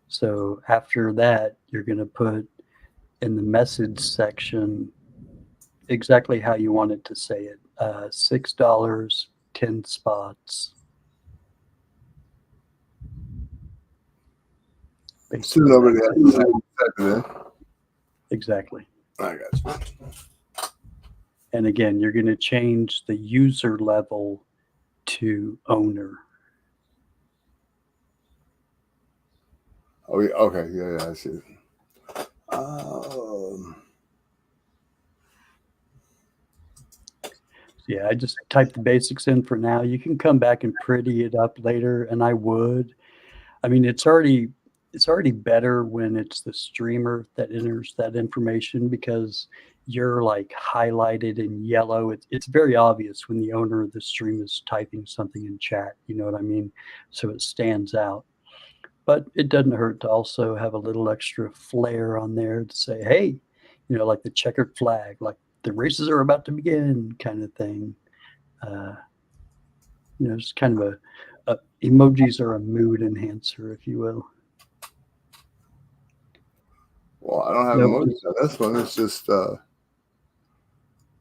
So after that, you're going to put in the message section exactly how you want it to say it. $6, 10 spots. So Basically, nobody that's has it. to type it in. Exactly. I got you. And again, you're going to change the user level to owner. Oh, yeah, okay. Yeah, I see. Yeah, I just typed the basics in for now. You can come back and pretty it up later, and I would. I mean, it's already better when it's the streamer that enters that information because you're like highlighted in yellow. It's very obvious when the owner of the stream is typing something in chat. You know what I mean? So it stands out. But it doesn't hurt to also have a little extra flair on there to say, hey, like the checkered flag, like the races are about to begin kind of thing. It's kind of a emojis are a mood enhancer, if you will. Well, I don't have emojis on this one. It's just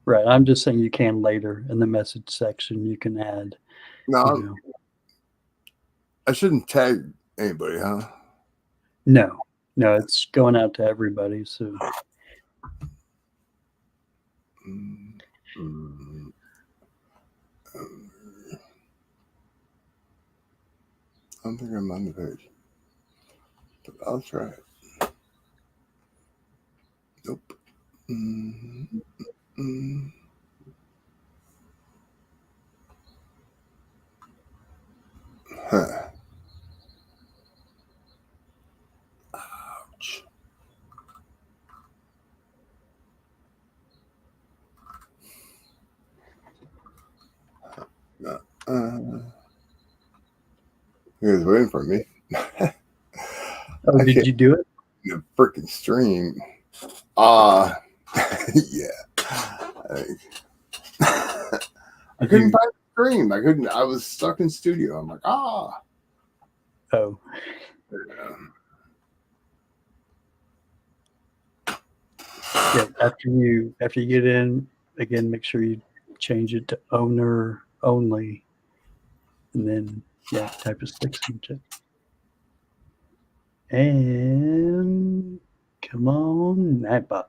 right. I'm just saying you can later in the message section. You can add. no. I shouldn't tag anybody, huh? No, it's going out to everybody. So. I don't think I'm on the page, but I'll try it. Nope. Huh. Ouch. You guys waiting for me. Oh, did you do it? The freaking stream. Yeah. I couldn't find the stream. I was stuck in studio. I'm like, Oh. Yeah, after you get in, again, make sure you change it to owner only. And then, type a 6 in chat. And come on, Nightbot.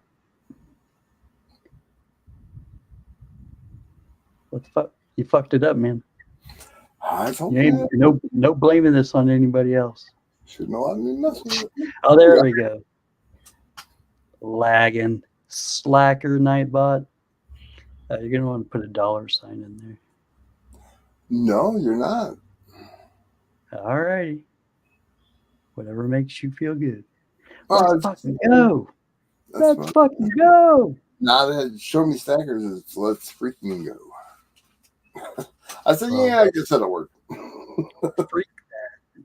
What the fuck? You fucked it up, man. No blaming this on anybody else. Should know I'm messing with you. Oh, there we go. Lagging. Slacker, Nightbot. You're going to want to put a $sign in there. No, you're not. All righty. Whatever makes you feel good. Let's fucking go. Let's fucking go. Now that show me stackers, it's let's freaking go. I said, yeah, I guess that'll work. Freak that.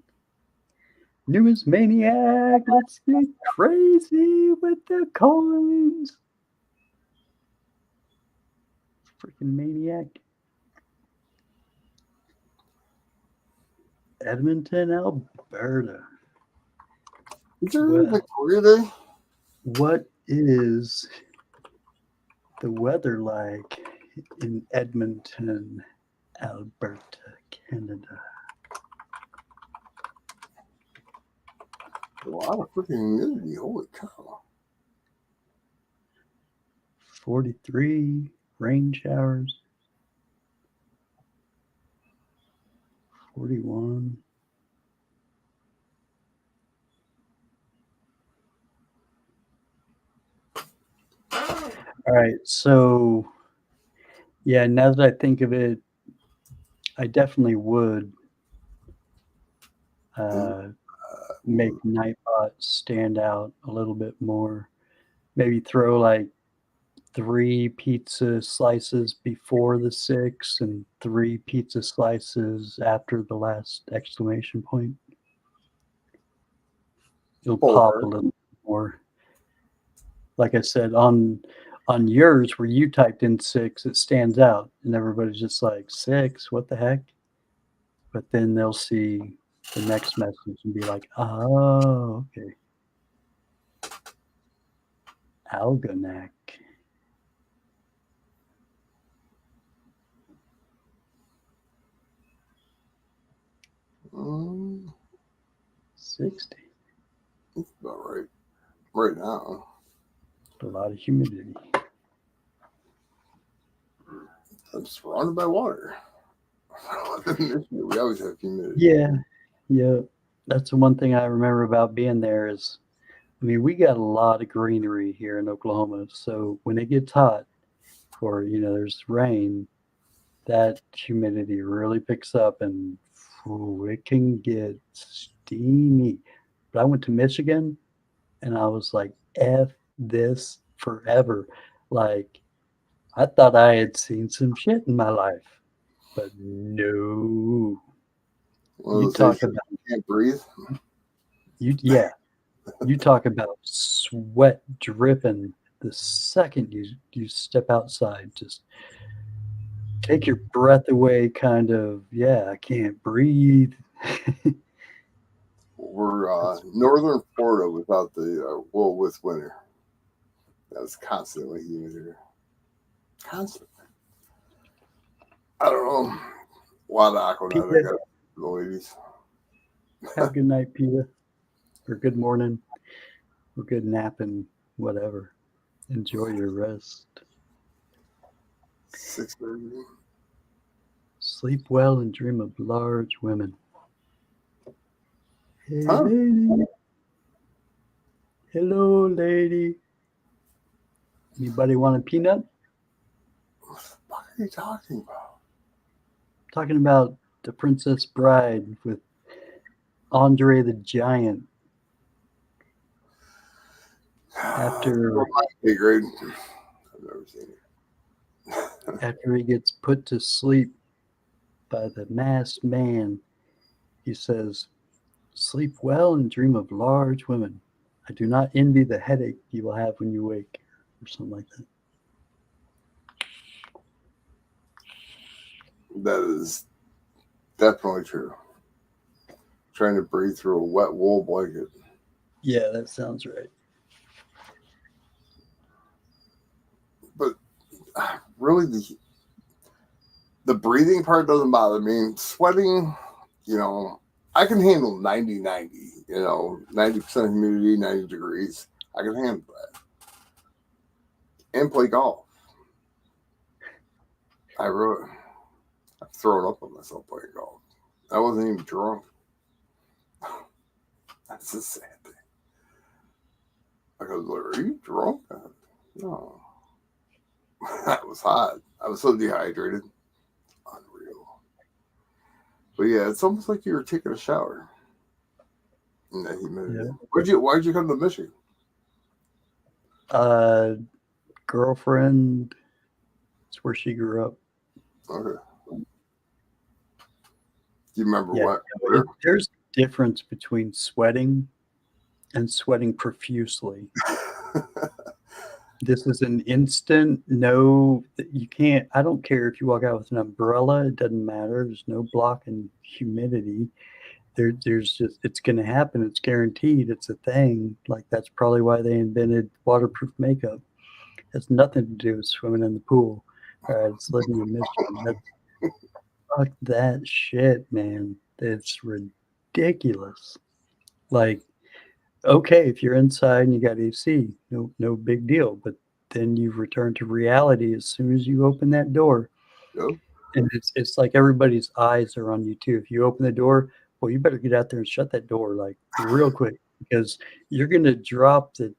Numismaniac, let's get crazy with the coins. Freaking maniac. Edmonton, Alberta. Is there a Victoria Day? What is the weather like in Edmonton, Alberta, Canada? A lot of freaking humidity. Holy cow. 43 rain showers. 41. All right, so yeah, now that I think of it, I definitely would make Nightbot stand out a little bit more. Maybe throw like 3 pizza slices before the 6 and 3 pizza slices after the last exclamation point. It'll pop a little more. Like I said, on yours where you typed in 6, it stands out, and everybody's just like, 6, what the heck? But then they'll see the next message and be like, oh, okay. Algonac. Mm, 60. that's about right. Right now. A lot of humidity. I'm surrounded by water. We always have humidity. Yeah. That's the one thing I remember about being there is, I mean, we got a lot of greenery here in Oklahoma. So when it gets hot or, there's rain, that humidity really picks up and it can get steamy. But I went to Michigan and I was like, F this forever. Like, I thought I had seen some shit in my life, but no. You talk about you can't breathe. You talk about sweat dripping the second you step outside. Just take your breath away, kind of. Yeah, I can't breathe. We're northern Florida without the with winter. That was constantly humid here. Constantly. I don't know. A lot of Aquanut I got the ladies. Have a good night, Peter. Or good morning. Or good napping, whatever. Enjoy your rest. 6:30. Sleep well and dream of large women. Hey, Huh? lady. Hello, lady. Anybody want a peanut? What the fuck are you talking about? Talking about The Princess Bride with Andre the Giant. After hey, grade. I've never seen it. after he gets put to sleep by the masked man, he says, "Sleep well and dream of large women. I do not envy the headache you will have when you wake," or something like that. That is definitely true. Trying to breathe through a wet wool blanket. Yeah, that sounds right. But really, the breathing part doesn't bother me. Sweating, I can handle 90-90, 90% humidity, 90 degrees. I can handle that. And play golf. I've thrown up on myself playing golf. I wasn't even drunk. That's a sad thing. Like, I was like, are you drunk? No. I was hot. I was so dehydrated. Unreal. But yeah, it's almost like you were taking a shower in that humidity. Yeah. Why'd you come to Michigan? Girlfriend. It's where she grew up. Okay. Do you remember what? There's a difference between sweating and sweating profusely. This is an instant no. You can't. I don't care if you walk out with an umbrella. It doesn't matter. There's no blocking humidity. There's just, it's going to happen. It's guaranteed. It's a thing. Like, that's probably why they invented waterproof makeup. It has nothing to do with swimming in the pool. All right, it's living in Michigan. Fuck that shit, man. It's ridiculous. Like, okay, if you're inside and you got AC, no big deal. But then you return to reality as soon as you open that door. Yep. And it's like everybody's eyes are on you too. If you open the door, well, you better get out there and shut that door like real quick, because you're going to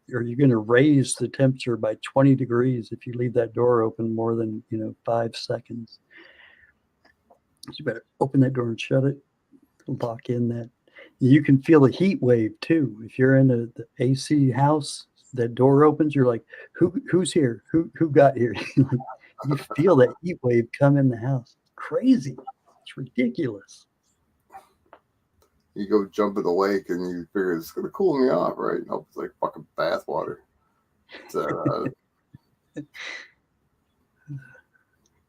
you're going to raise the temperature by 20 degrees if you leave that door open more than 5 seconds. So you better open that door and shut it, lock in that You can feel the heat wave too. If you're in the AC house, that door opens, you're like, who's here? Who got here? Like, you feel that heat wave come in the house. Crazy. It's ridiculous. You go jump in the lake and you figure it's going to cool me off, right? No, it's like fucking bath water.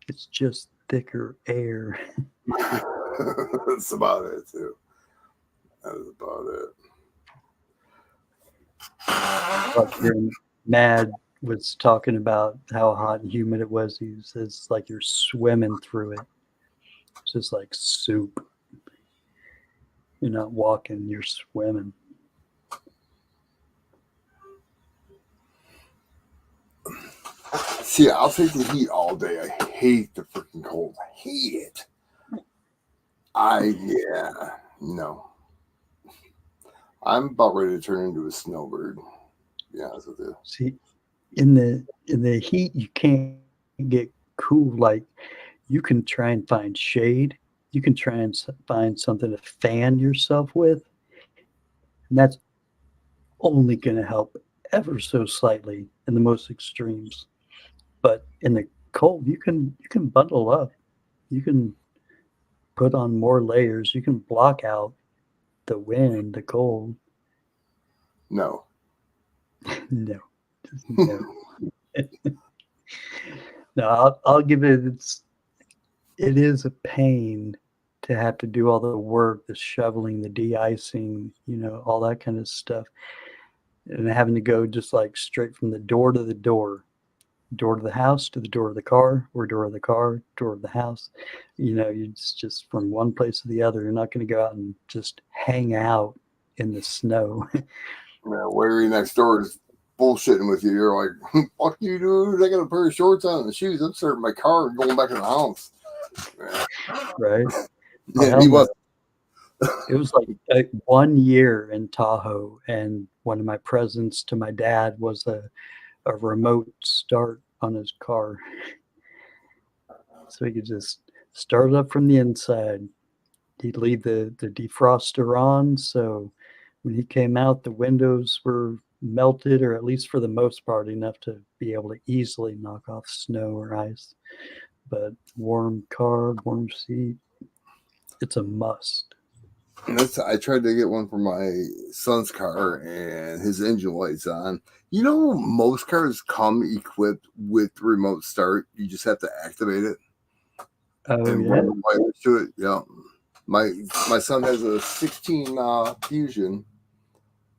It's just thicker air. That's about it, too. That is about it. Like Mad was talking about how hot and humid it was. He says it's like you're swimming through it. It's just like soup. You're not walking, you're swimming. See, I'll take the heat all day. I hate the freaking cold. I hate it. No. I'm about ready to turn into a snowbird. To be honest with you. See, in the heat, you can't get cool. Like, you can try and find shade. You can try and find something to fan yourself with, and that's only going to help ever so slightly in the most extremes. But in the cold, you can bundle up. You can put on more layers. You can block out the wind, the cold. No. No, just no. No, I'll give it. It is a pain to have to do all the work, the shoveling, the de-icing, all that kind of stuff, and having to go just like straight from the door to the door to the house to the door of the car, or door of the car, door of the house. It's just from one place to the other. You're not going to go out and just hang out in the snow. Larry next door is bullshitting with you. You're like, fuck you, dude. I got a pair of shorts on and shoes. I'm starting my car and going back in the house. Right? Yeah, he was. It was like 1 year in Tahoe, and one of my presents to my dad was a remote start on his car. So he could just start it up from the inside. He'd leave the defroster on, so when he came out, the windows were melted, or at least for the most part, enough to be able to easily knock off snow or ice. But warm car, warm seat, it's a must. I tried to get one for my son's car, and his engine light's on. Most cars come equipped with remote start. You just have to activate it. Oh, and yeah? run the wires to it. Yeah. My son has a 16 Fusion,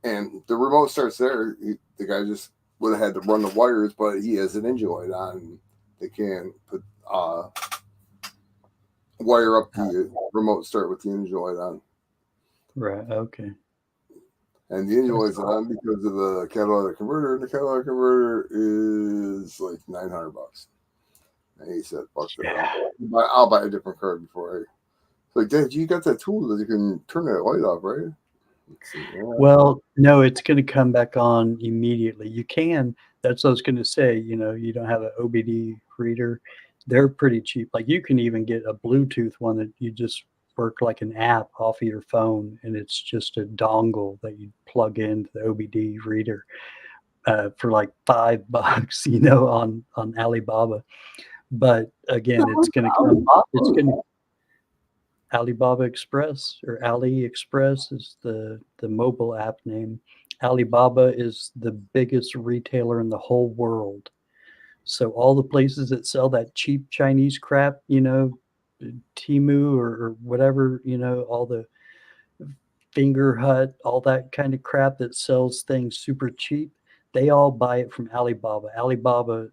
and the remote starts there. The guy just would have had to run the wires, but he has an engine light on. They can put wire up the remote start with the engine light on. Right. Okay. And the engine light's on because of the catalytic converter, and the catalytic converter is like $900. And he said, "Fuck that! I'll buy a different car before I." Like, Dad, you got that tool that you can turn that light off, right? Well, no, it's going to come back on immediately. You can. That's what I was going to say. You don't have an OBD reader. They're pretty cheap. Like, you can even get a Bluetooth one that you just work like an app off of your phone, and it's just a dongle that you plug into the OBD reader for like $5, on Alibaba. But again, it's going to come. It's going to Alibaba Express, or AliExpress is the mobile app name. Alibaba is the biggest retailer in the whole world. So all the places that sell that cheap Chinese crap, Temu or whatever, all the Finger Hut, all that kind of crap that sells things super cheap, they all buy it from Alibaba. Alibaba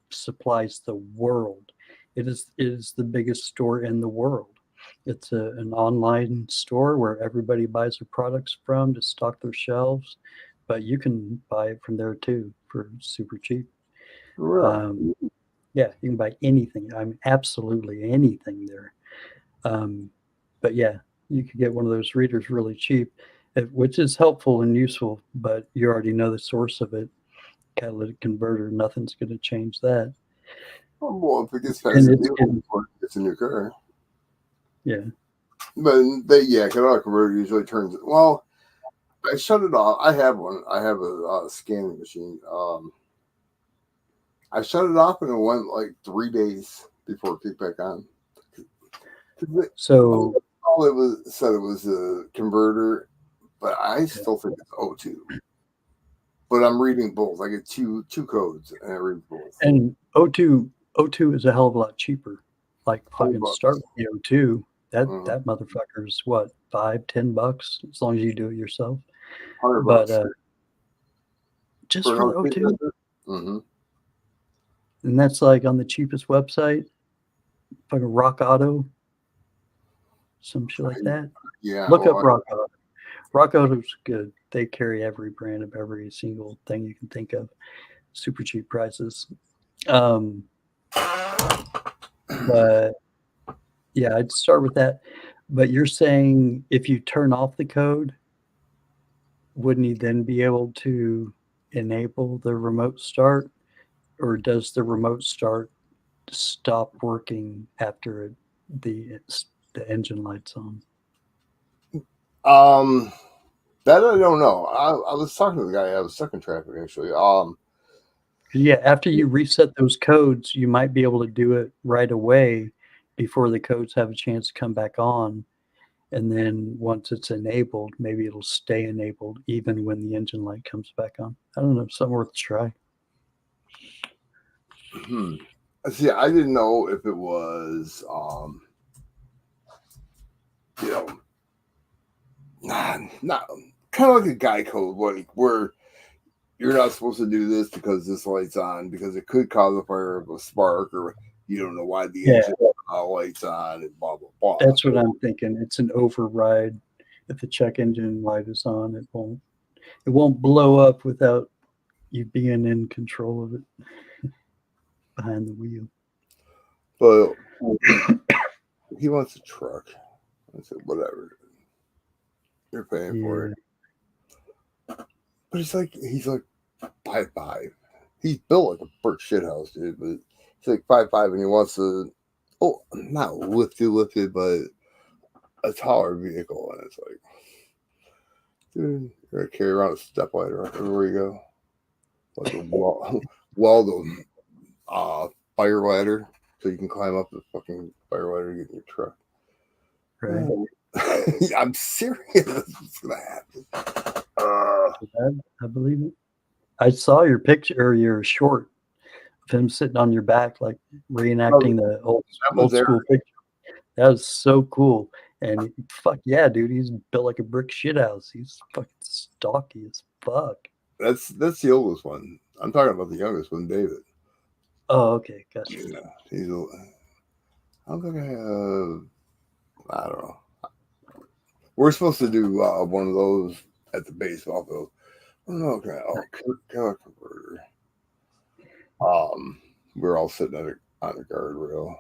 supplies the world. It is the biggest store in the world. It's an online store where everybody buys their products from to stock their shelves, but you can buy it from there too for super cheap. Really? Yeah, you can buy anything. I mean, absolutely anything there. But yeah, you could get one of those readers really cheap, which is helpful and useful, but you already know the source of it. Catalytic converter, nothing's going to change that. Well, if it gets past the deal, it's a new car. Yeah. But because auto converter usually turns. Well, I shut it off. I have one. I have a scanning machine. I shut it off and it went like 3 days before it kicked back on. So all it was said it was a converter, but I still think it's O2. But I'm reading both. I get two codes and I read both. And O2 is a hell of a lot cheaper. Like if I can start with the O2, that motherfucker is what, $5-10 as long as you do it yourself. But just for the O2, and that's like on the cheapest website, fucking Rock Auto, some shit like that. Yeah, look up Rock Auto. Rock Auto's good. They carry every brand of every single thing you can think of. Super cheap prices. But yeah, I'd start with that. But you're saying if you turn off the code, wouldn't he then be able to enable the remote start? Or does the remote start stop working after the engine light's on? That I don't know. I was talking to the guy. I was stuck in traffic actually. Yeah, after you reset those codes, you might be able to do it right away before the codes have a chance to come back on. And then once it's enabled, maybe it'll stay enabled even when the engine light comes back on. I don't know, something worth a try. See, I didn't know if it was, not kind of like a guy code, where you're not supposed to do this because this light's on, because it could cause a fire of a spark, or you don't know why the engine light's on, and blah blah blah. That's what I'm thinking. It's an override. If the check engine light is on, it won't blow up without you being in control of it behind the wheel. But he wants a truck. I said, whatever. You're paying for it. But he's like 5'5". He's built like a brick shithouse, dude. But he's like 5'5", and he wants to, not lifted, but a taller vehicle. And it's like, dude, you're gonna carry around a stepladder everywhere you go, like a Waldo fire ladder, so you can climb up the fucking fire ladder to get in your truck. Right. I'm serious. What's gonna happen? I believe it. I saw your picture or your short of him sitting on your back, like reenacting the old school picture. That was so cool. And fuck yeah, dude, he's built like a brick shithouse. He's fucking stocky as fuck. That's the oldest one. I'm talking about the youngest one, David. Oh, okay, gotcha. Yeah, I don't think I have. I don't know. We're supposed to do one of those at the baseball field. I don't know. Converter. We're all sitting on a guardrail.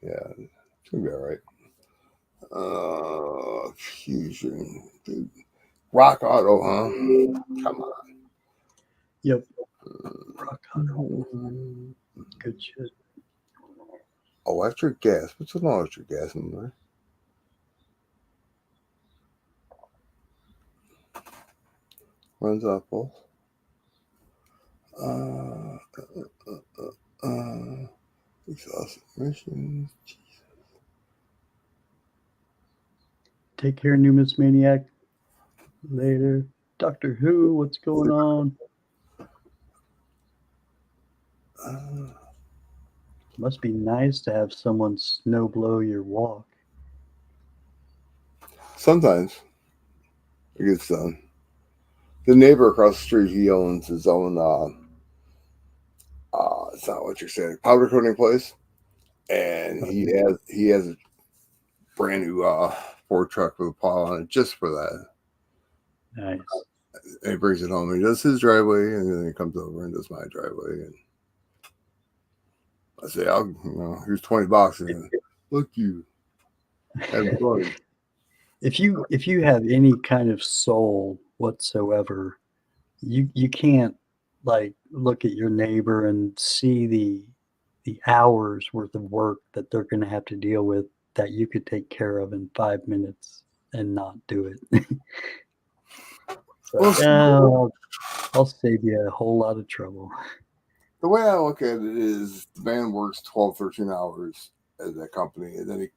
Yeah, it's gonna be all right. Fusion, dude. Rock Auto, huh? Come on. Yep. Rock Auto. Good shit. Electric gas. What's an electric gas in there? Runs off both. Exhaust emissions. Jesus. Take care, Numismaniac. Later. Doctor Who, what's going on? Must be nice to have someone snow blow your walk. Sometimes it gets done. The neighbor across the street, he owns his own it's not what you're saying, powder coating place. And he has a brand new Ford truck with a plow on it just for that. Nice. And he brings it home. He does his driveway, and then he comes over and does my driveway. And I say, here's $20, and look you. Have fun. If you have any kind of soul whatsoever, you can't like look at your neighbor and see the the hours worth of work that they're going to have to deal with that you could take care of in 5 minutes and not do it. Well, But, I'll save you a whole lot of trouble. the way I look at it is the man works 12, 13 hours at that company, and then he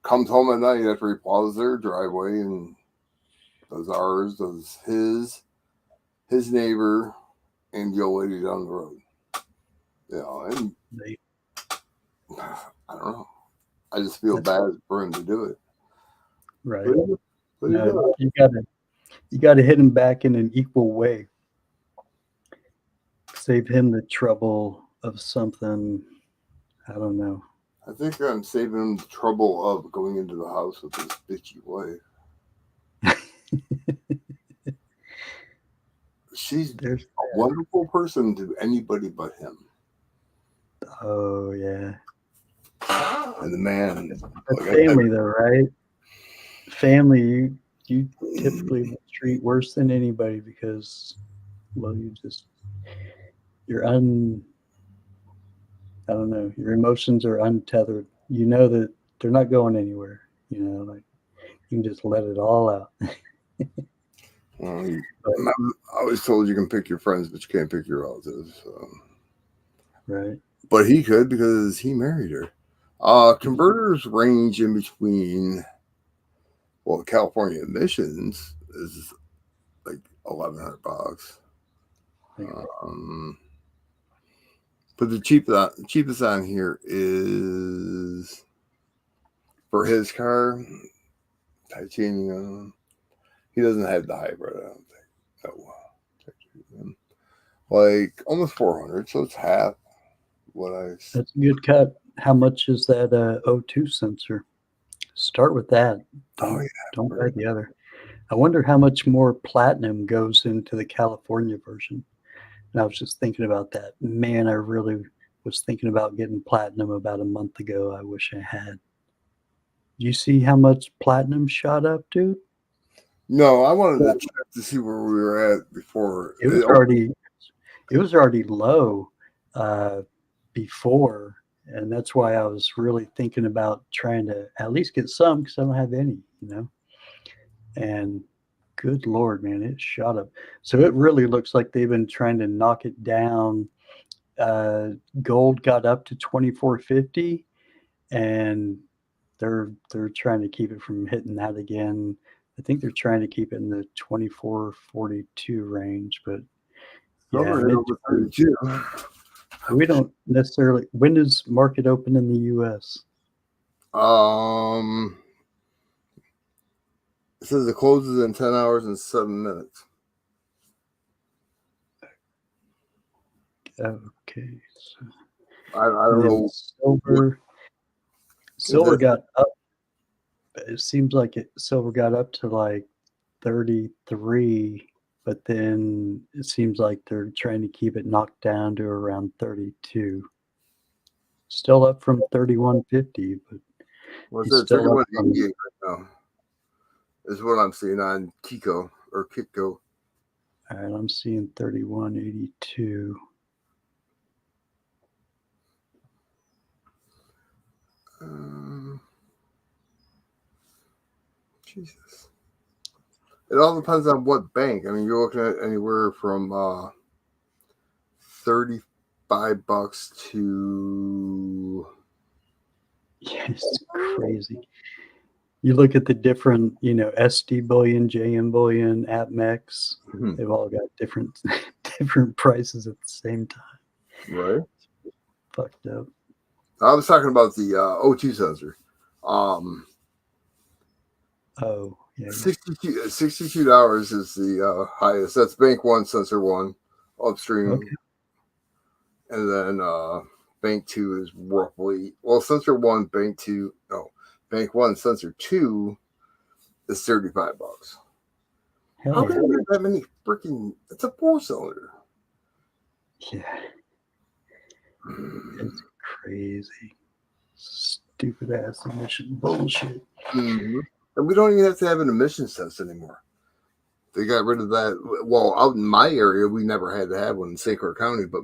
comes home at night after he plows their driveway and does ours, does his neighbor, and the old lady down the road. And I don't know. I just feel bad for him to do it. Right. But No, you gotta hit him back in an equal way. Save him the trouble of something. I don't know. I think I'm saving him the trouble of going into the house with his bitchy wife. She's a wonderful person to anybody but him. Oh yeah. And the man. That's family though, right? Family, you typically treat worse than anybody because, well, you're I don't know, your emotions are untethered. You know that they're not going anywhere. Like you can just let it all out. I always told you can pick your friends, but you can't pick your relatives. Right. But he could because he married her. Converters range in between. Well, California emissions is like $1,100. But the cheapest on here is for his car, titanium. He doesn't have the hybrid, I don't think. No. Like almost 400, so it's half what I. That's a good cut. How much is that O2 sensor? Start with that. Don't buy the other. I wonder how much more platinum goes into the California version. And I was just thinking about that. Man, I really was thinking about getting platinum about a month ago. I wish I had. You see how much platinum shot up, dude? No, I wanted to check to see where we were at before. It was already low before, and that's why I was really thinking about trying to at least get some because I don't have any, And good Lord, man, it shot up. So it really looks like they've been trying to knock it down. Gold got up to 2450, and they're trying to keep it from hitting that again. I think they're trying to keep it in the 2442 range, but yeah, we don't necessarily. When does market open in the U.S.? It says it closes in 10 hours and 7 minutes. Okay, so I don't know. Silver got up. It seems like silver got up to like 33, but then it seems like they're trying to keep it knocked down to around 32. Still up from 3150, but it's still 3188 right now. Is what I'm seeing on Kiko or Kitco. All right, I'm seeing 3182. Jesus. It all depends on what bank. I mean, you're looking at anywhere from $35 to. Yeah, it's crazy. You look at the different, SD bullion, JM bullion, APMEX. Mm-hmm. They've all got different prices at the same time. Right. Fucked up. I was talking about the O2 sensor. Oh, yeah. $62 is the highest. That's bank 1, sensor 1, upstream. Okay. And then bank 2 is roughly, sensor 1, bank 2, no, bank 1, sensor 2 is $35. How can you get that many freaking, it's a 4-cylinder. Yeah. It's crazy. Stupid ass emission bullshit. Mm-hmm. And we don't even have to have an emissions test anymore. They got rid of that. Well, out in my area, we never had to have one in St. Clair County, but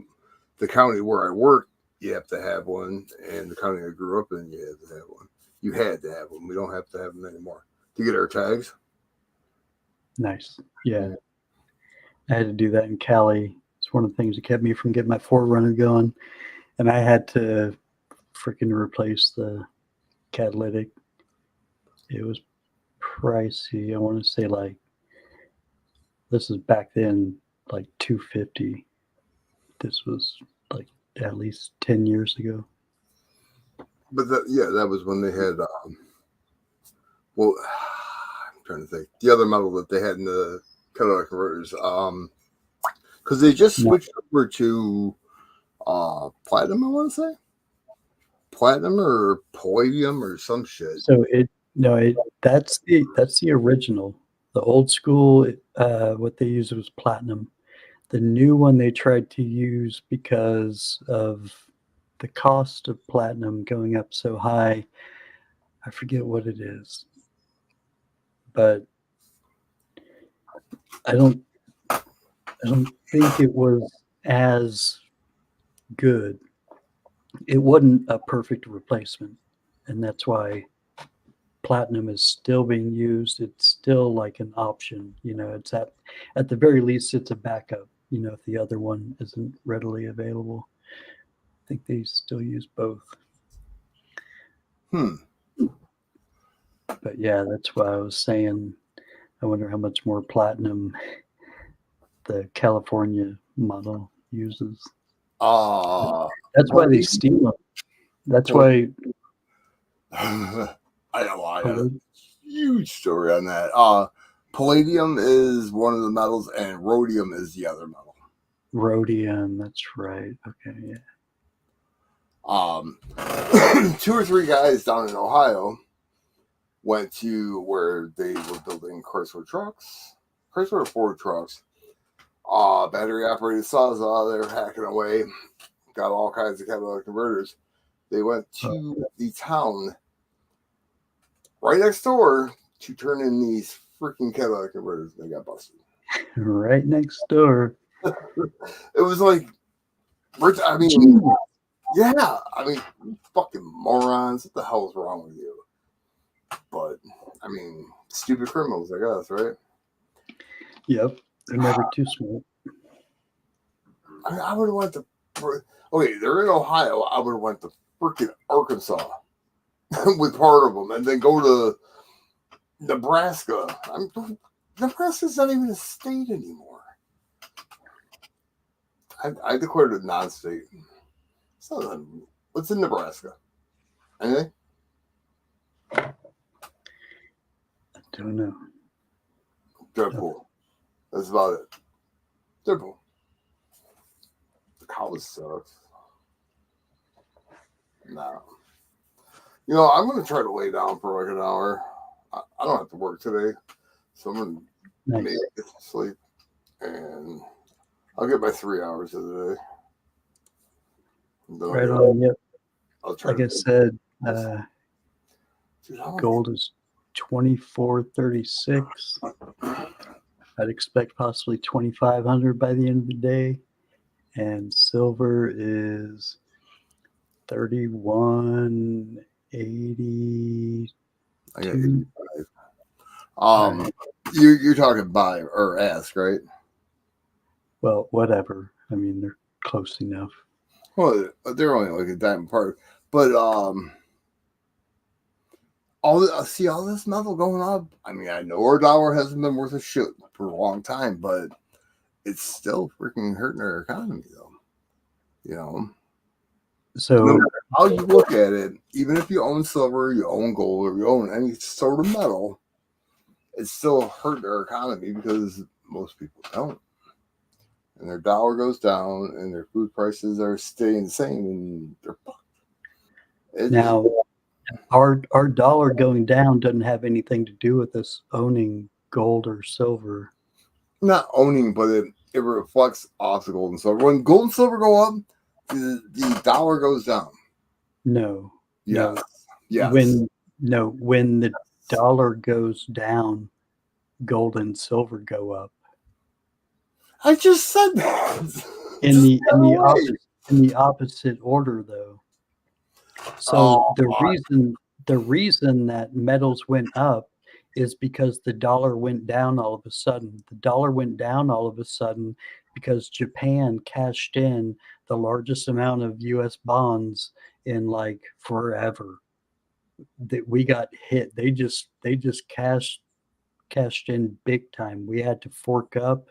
the county where I work you have to have one, and the county I grew up in, you had to have one. You had to have them. We don't have to have them anymore to get our tags. Nice. Yeah. I had to do that in Cali. It's one of the things that kept me from getting my Forerunner going. And I had to freaking replace the catalytic. It was pricey. I want to say like, this is back then, like $250. This was like at least 10 years ago. But that was when they had, well, I'm trying to think. The other model that they had in the catalytic converters, because they just switched over to platinum, I want to say. Platinum or palladium or some shit. So that's the original. The old school, what they used was platinum. The new one they tried to use because of the cost of platinum going up so high. I forget what it is, but I don't think it was as good. It wasn't a perfect replacement, and that's why platinum is still being used. It's still like an option. It's at the very least it's a backup. If the other one isn't readily available, I think they still use both. But yeah, that's why I was saying, I wonder how much more platinum the California model uses. That's why they steal them. That's why. I know. I have a huge story on that. Palladium is one of the metals, and rhodium is the other metal. Rhodium, that's right. Okay, yeah. 2 or 3 guys down in Ohio went to where they were building Chrysler Ford trucks. Battery operated Sawzall, they were hacking away, got all kinds of catalytic converters. They went to the town right next door to turn in these freaking catalytic converters. They got busted. Right next door. It was like, I mean, yeah, I mean, fucking morons. What the hell is wrong with you? But, I mean, stupid criminals, I guess, right? Yep, they're never too smart. I would have went to, okay, they're in Ohio. I would have went to freaking Arkansas with part of them, and then go to Nebraska. Nebraska's not even a state anymore. I declared it non-state. What's in Nebraska? Anything? I don't know. Deadpool. That's about it. Deadpool. The college sucks. No. I'm going to try to lay down for like an hour. I don't have to work today, so I'm going to maybe get to sleep, and I'll get my 3 hours of the day. Right on. Yep. I'll try. Like I said, gold is 24.36. I'd expect possibly 2,500 by the end of the day, and silver is 31.80. I got 85. You're talking buy or ask, right? Well, whatever. I mean, they're close enough. Well, they're only like a dime apart, but all this metal going up. I mean, I know our dollar hasn't been worth a shit for a long time, but it's still freaking hurting our economy, though. So no matter how you look at it, even if you own silver, you own gold, or you own any sort of metal, it's still hurting our economy because most people don't. And their dollar goes down, and their food prices are staying the same, and they're fucked. Now, our dollar going down doesn't have anything to do with us owning gold or silver. Not owning, but it reflects off the gold and silver. When gold and silver go up, the dollar goes down. No. Yes. No. Yes. When the dollar goes down, gold and silver go up. I just said that. In the in the opposite order, though. So Oh, the reason that metals went up is because the dollar went down all of a sudden. The dollar went down all of a sudden because Japan cashed in the largest amount of US bonds in like forever. That we got hit. They just cashed in big time. We had to fork up.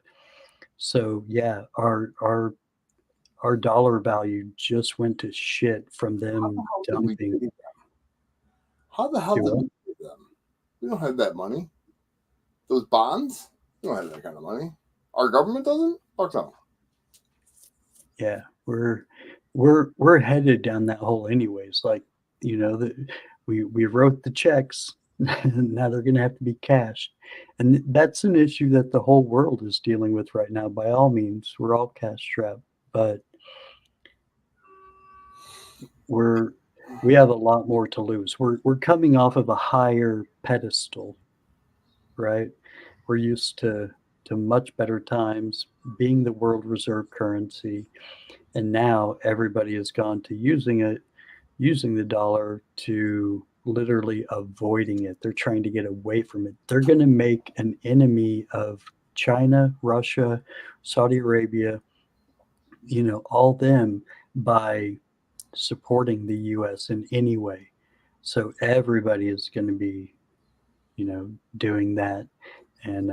So yeah, our dollar value just went to shit from how the them hell did we dumping. pay them? How the hell Do did what? we pay them? We don't have that money. Those bonds? We don't have that kind of money. Our government doesn't? Fuck no. Yeah, we're headed down that hole anyways. Like, we wrote the checks, now they're gonna have to be cashed. And that's an issue that the whole world is dealing with right now. By all means, we're all cash strapped, but we have a lot more to lose. We're coming off of a higher pedestal, right? We're used to much better times, being the world reserve currency, and now everybody has gone to using the dollar to literally avoiding it. They're trying to get away from it. They're going to make an enemy of China, Russia, Saudi Arabia, all them by supporting the US in any way. So everybody is going to be, doing that. And,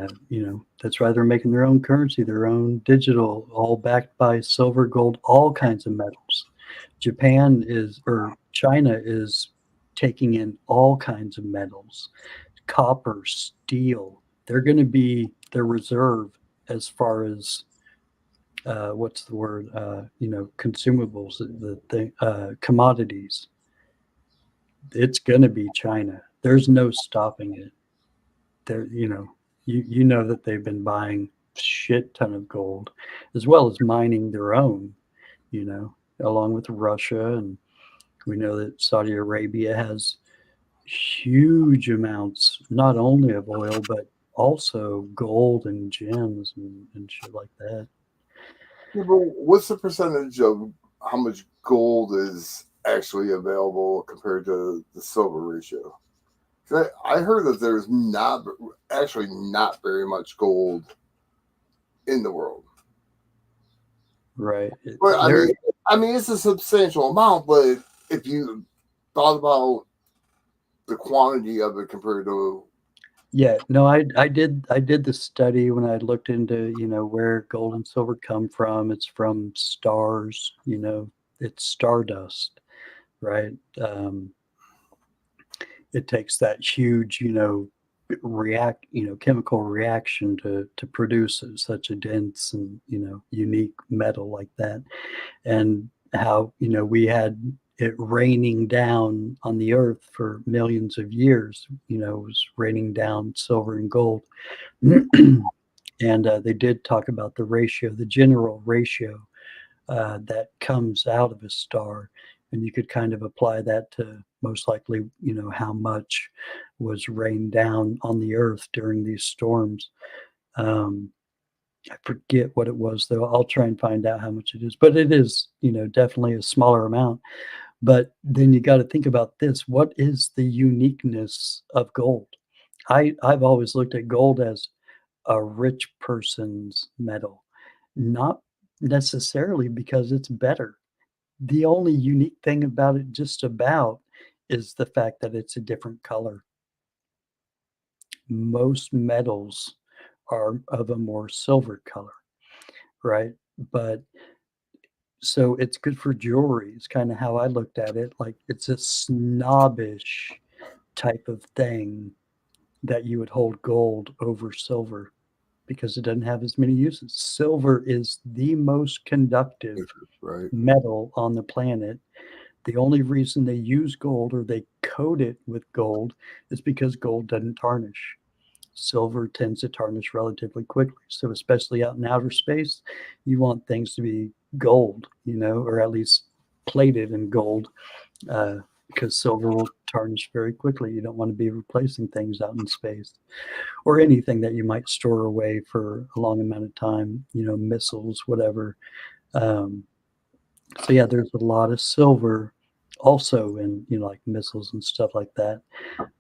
that's why they're making their own currency, their own digital, all backed by silver, gold, all kinds of metals. China is taking in all kinds of metals, copper, steel. They're going to be their reserve as far as what's the word? Consumables, the thing, commodities. It's going to be China. There's no stopping it. There, you know that they've been buying shit ton of gold, as well as mining their own. Along with Russia, and we know that Saudi Arabia has huge amounts, not only of oil but also gold and gems and shit like that. Yeah, but what's the percentage of how much gold is actually available compared to the silver ratio? 'Cause I heard that there's not very much gold in the world. Right. But There. I mean, it's a substantial amount. But if you thought about the quantity of it compared to, Yeah, no, I did the study when I looked into, where gold and silver come from. It's from stars, it's stardust, right? It takes that huge, chemical reaction to produce such a dense and, unique metal like that. And how, we had it raining down on the earth for millions of years, it was raining down silver and gold. And they did talk about the ratio, the general ratio that comes out of a star. And you could kind of apply that to most likely, how much was rained down on the earth during these storms. Um, I forget what it was, though. I'll try and find out how much it is, but it is, definitely a smaller amount. But then you got to think about this. What is the uniqueness of gold? I've always looked at gold as a rich person's metal, not necessarily because it's better. The only unique thing about it, just about, is the fact that it's a different color. Most metals are of a more silver color, right? But so it's good for jewelry, is kind of how I looked at it. Like, it's a snobbish type of thing that you would hold gold over silver because it doesn't have as many uses. Silver is the most conductive right? metal on the planet. The only reason they use gold or they coat it with gold is because gold doesn't tarnish. Silver tends to tarnish relatively quickly. So, especially out in outer space, you want things to be gold, or at least plated in gold, because silver will tarnish very quickly. You don't want to be replacing things out in space or anything that you might store away for a long amount of time, missiles, whatever. Um, So yeah, there's a lot of silver also in, like missiles and stuff like that.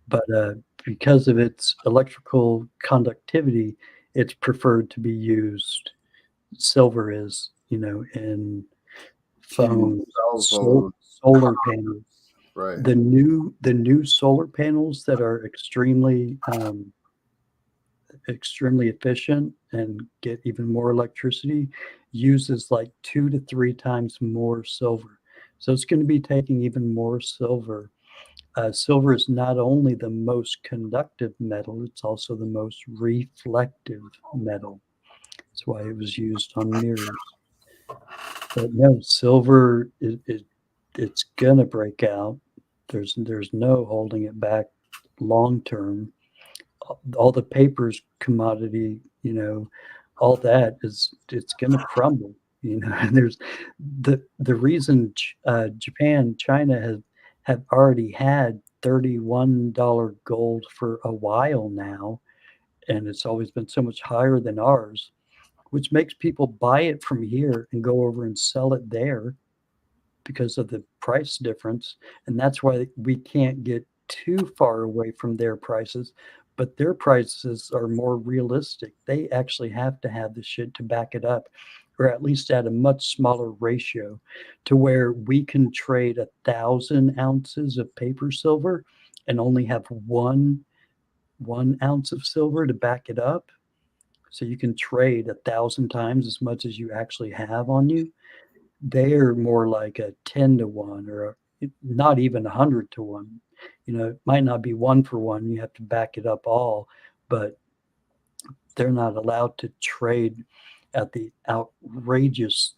But because of its electrical conductivity, it's preferred to be used. Silver is, in TV, phones, cell phone, solar panels. right? The new solar panels that are extremely efficient and get even more electricity uses like 2 to 3 times more silver. So it's going to be taking even more silver. Silver is not only the most conductive metal, it's also the most reflective metal. That's why it was used on mirrors. But no, silver, it's gonna break out. There's no holding it back long term. All the paper's commodity, all that it's gonna crumble. And there's the reason Japan, China have already had $31 gold for a while now, and it's always been so much higher than ours, which makes people buy it from here and go over and sell it there because of the price difference. And that's why we can't get too far away from their prices. But their prices are more realistic. They actually have to have the shit to back it up, or at least at a much smaller ratio, to where we can trade 1,000 ounces of paper silver and only have one ounce of silver to back it up. So you can trade 1,000 times as much as you actually have on you. They're more like a 10 to 1, or not even 100 to 1. It might not be 1 for 1. You have to back it up all, but they're not allowed to trade at the outrageous,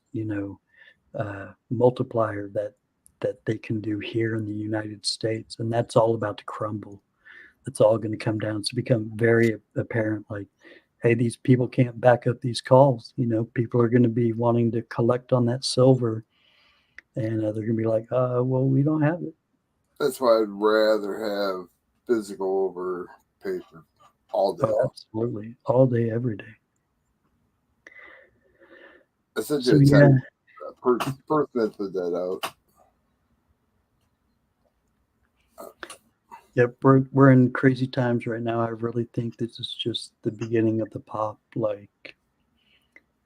multiplier that they can do here in the United States, and that's all about to crumble. It's all going to come down. It's become very apparent, like, hey, these people can't back up these calls. People are going to be wanting to collect on that silver, and they're going to be like, well, we don't have it. That's why I'd rather have physical over paper all day Oh, long. absolutely. All day, every day. I sent you So, a yeah, text. Person that put that out. yep, we're in crazy times right now. I really think this is just the beginning of the pop. Like,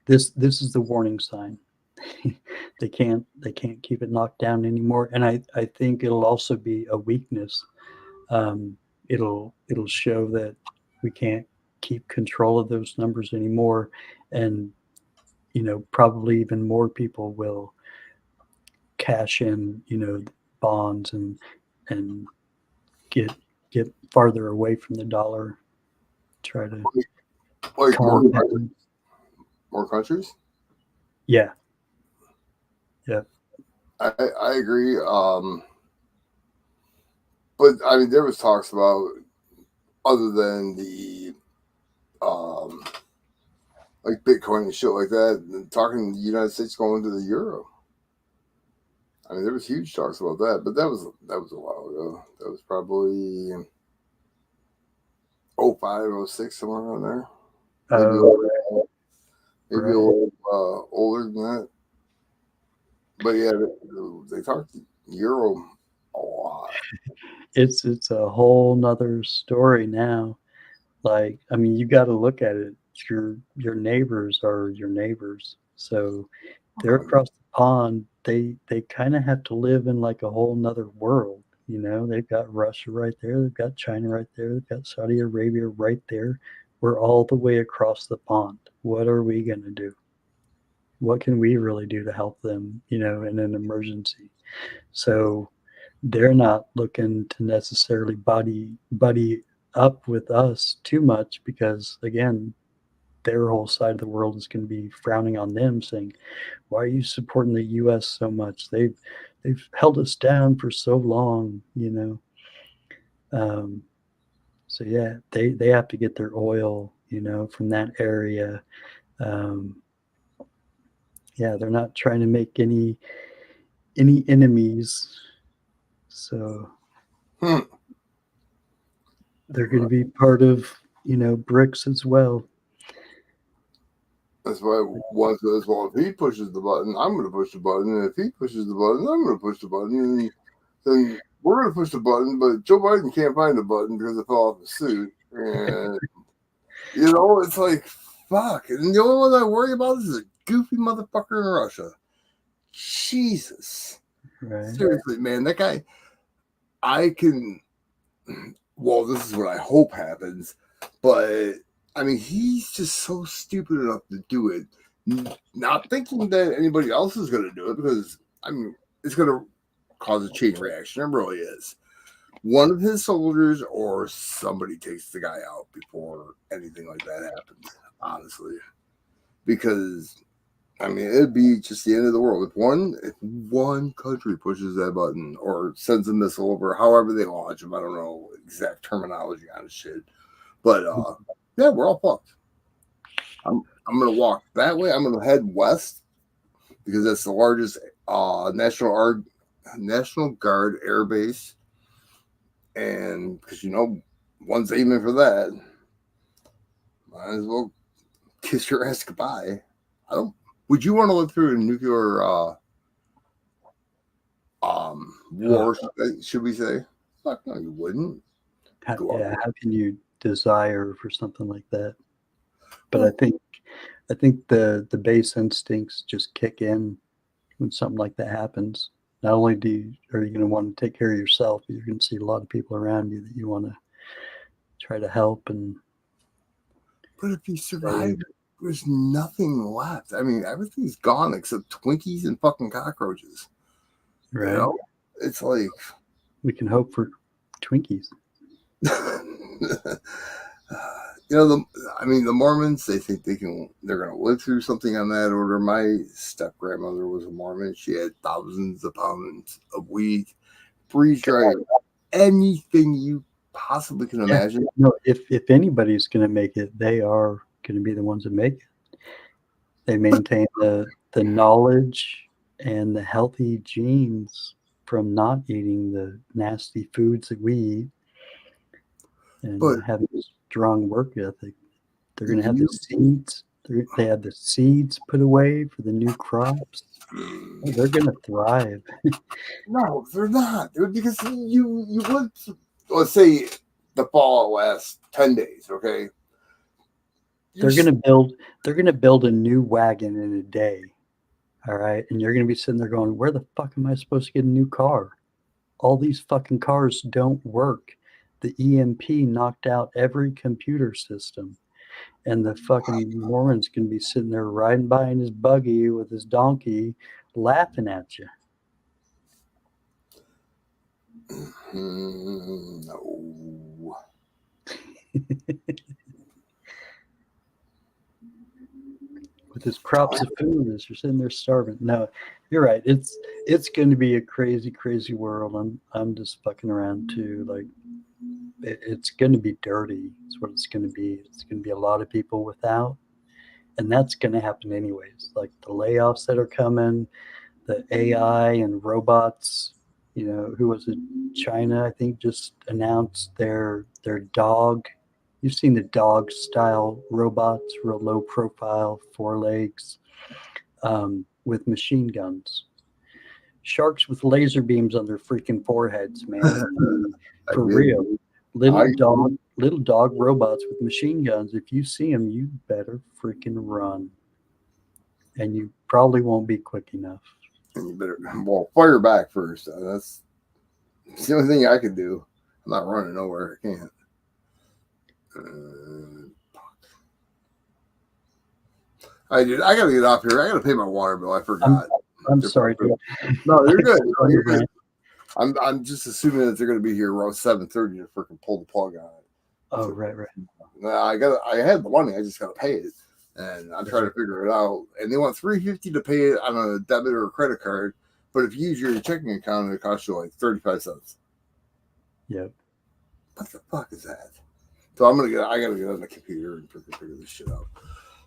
this is the warning sign. They can't keep it knocked down anymore. And I think it'll also be a weakness. Um, it'll show that we can't keep control of those numbers anymore, and probably even more people will cash in, bonds and get farther away from the dollar, try to Like compound. more countries. Yeah, yeah. I agree. But I mean, there was talks about other than the um like Bitcoin and shit like that, talking the United States going to the euro. I mean, there was huge talks about that, but that was a while ago. That was probably 05, 06, somewhere around there. Maybe a Oh, little, maybe a right. little older than that. But yeah, they talked euro a lot. It's a whole nother story now. Like, I mean, you got to look at it. Your neighbors are your neighbors, so they're across the pond. They kind of have to live in like a whole nother world. They've got Russia right there, they've got China right there, they've got Saudi Arabia right there. We're all the way across the pond. What are we going to do? What can we really do to help them, in an emergency? So they're not looking to necessarily buddy up with us too much, because again, their whole side of the world is going to be frowning on them, saying, why are you supporting the US so much? They've held us down for so long. um, so yeah, they have to get their oil, from that area. um, yeah, they're not trying to make any enemies, so Hmm. they're going to be part of, BRICS as well. That's why one says, well, if he pushes the button, I'm going to push the button. And if he pushes the button, I'm going to push the button. And then we're going to push the button, but Joe Biden can't find the button because it fell off his suit. And, it's like, fuck. And the only one I worry about is a goofy motherfucker in Russia. Jesus. Right. Seriously, man, that guy, this is what I hope happens, but I mean, he's just so stupid enough to do it, not thinking that anybody else is going to do it because, I mean, it's going to cause a chain reaction. It really is. One of his soldiers or somebody takes the guy out before anything like that happens, honestly. Because, I mean, it'd be just the end of the world. If one country pushes that button or sends a missile over, however they launch them, I don't know exact terminology on shit. But, yeah, we're all fucked. I'm going to walk that way. I'm going to head west because that's the largest National Guard air base. And because, one's aiming for that, might as well kiss your ass goodbye. Would you want to live through a nuclear war, should we say? Fuck no, you wouldn't. How can you desire for something like that? But I think the base instincts just kick in when something like that happens. Not only are you going to want to take care of yourself, but you're going to see a lot of people around you that you want to try to help. But if you survive, there's nothing left. I mean, everything's gone except Twinkies and fucking cockroaches. Right. It's like we can hope for Twinkies. The Mormons, they think they're going to live through something on that order. My step grandmother was a Mormon. She had thousands of pounds of weed, freeze dried, anything you possibly can imagine. No, if anybody's going to make it, they are going to be the ones that make it. They maintain the knowledge and the healthy genes from not eating the nasty foods that we eat and having a strong work ethic. They're going to have the seeds. They have the seeds put away for the new crops. They're going to thrive. No, they're not, because you would, let's say the fall lasts 10 days, okay? They're going to build a new wagon in a day. All right. And you're going to be sitting there going, where the fuck am I supposed to get a new car? All these fucking cars don't work. The EMP knocked out every computer system. And the fucking Mormon's going to be sitting there riding by in his buggy with his donkey laughing at you. No. With his crops of food as you're sitting there starving. No, you're right. It's going to be a crazy, crazy world. I'm just fucking around too. Like it's going to be dirty. It's what it's going to be. It's going to be a lot of people without, and that's going to happen anyways. Like the layoffs that are coming, the AI and robots. Who was it? China, I think, just announced their dog. You've seen the dog style robots, real low profile, 4 legs, with machine guns. Sharks with laser beams on their freaking foreheads, man. For real. Little dog robots with machine guns. If you see them, you better freaking run. And you probably won't be quick enough. And you better, fire back first. That's the only thing I can do. I'm not running nowhere. I can't. I gotta get off here. I gotta pay my water bill. I forgot. I'm sorry, dude. No, you're good. No, you're good. I'm just assuming that they're gonna be here around 7:30 to freaking pull the plug on it. Oh, right. I had the money. I just gotta pay it, and I'm trying to figure it out. And they want $350 to pay it on a debit or a credit card, but if you use your checking account, it costs you like 35 cents. Yep. What the fuck is that? So I gotta get on the computer and figure this shit out.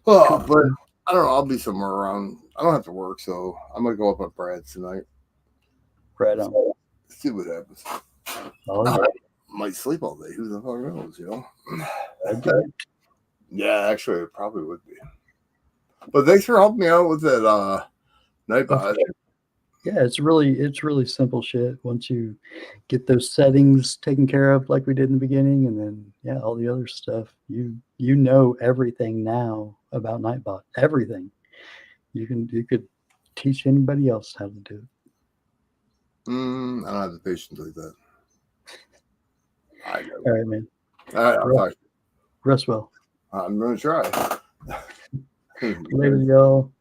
Oh, but I don't know. I'll be somewhere around. I don't have to work, so I'm gonna go up at Brad's tonight. Right on. See what happens. I might sleep all day. Who the fuck knows? Okay. Yeah, actually, it probably would be. But thanks for helping me out with that Nightbot. Yeah, it's really simple shit. Once you get those settings taken care of, like we did in the beginning, and then yeah, all the other stuff. You know everything now about Nightbot. Everything. You could teach anybody else how to do it. I don't have the patience like that. I know. All right, man. All right, I'll talk. Rest well. I'm going to try. Later, y'all.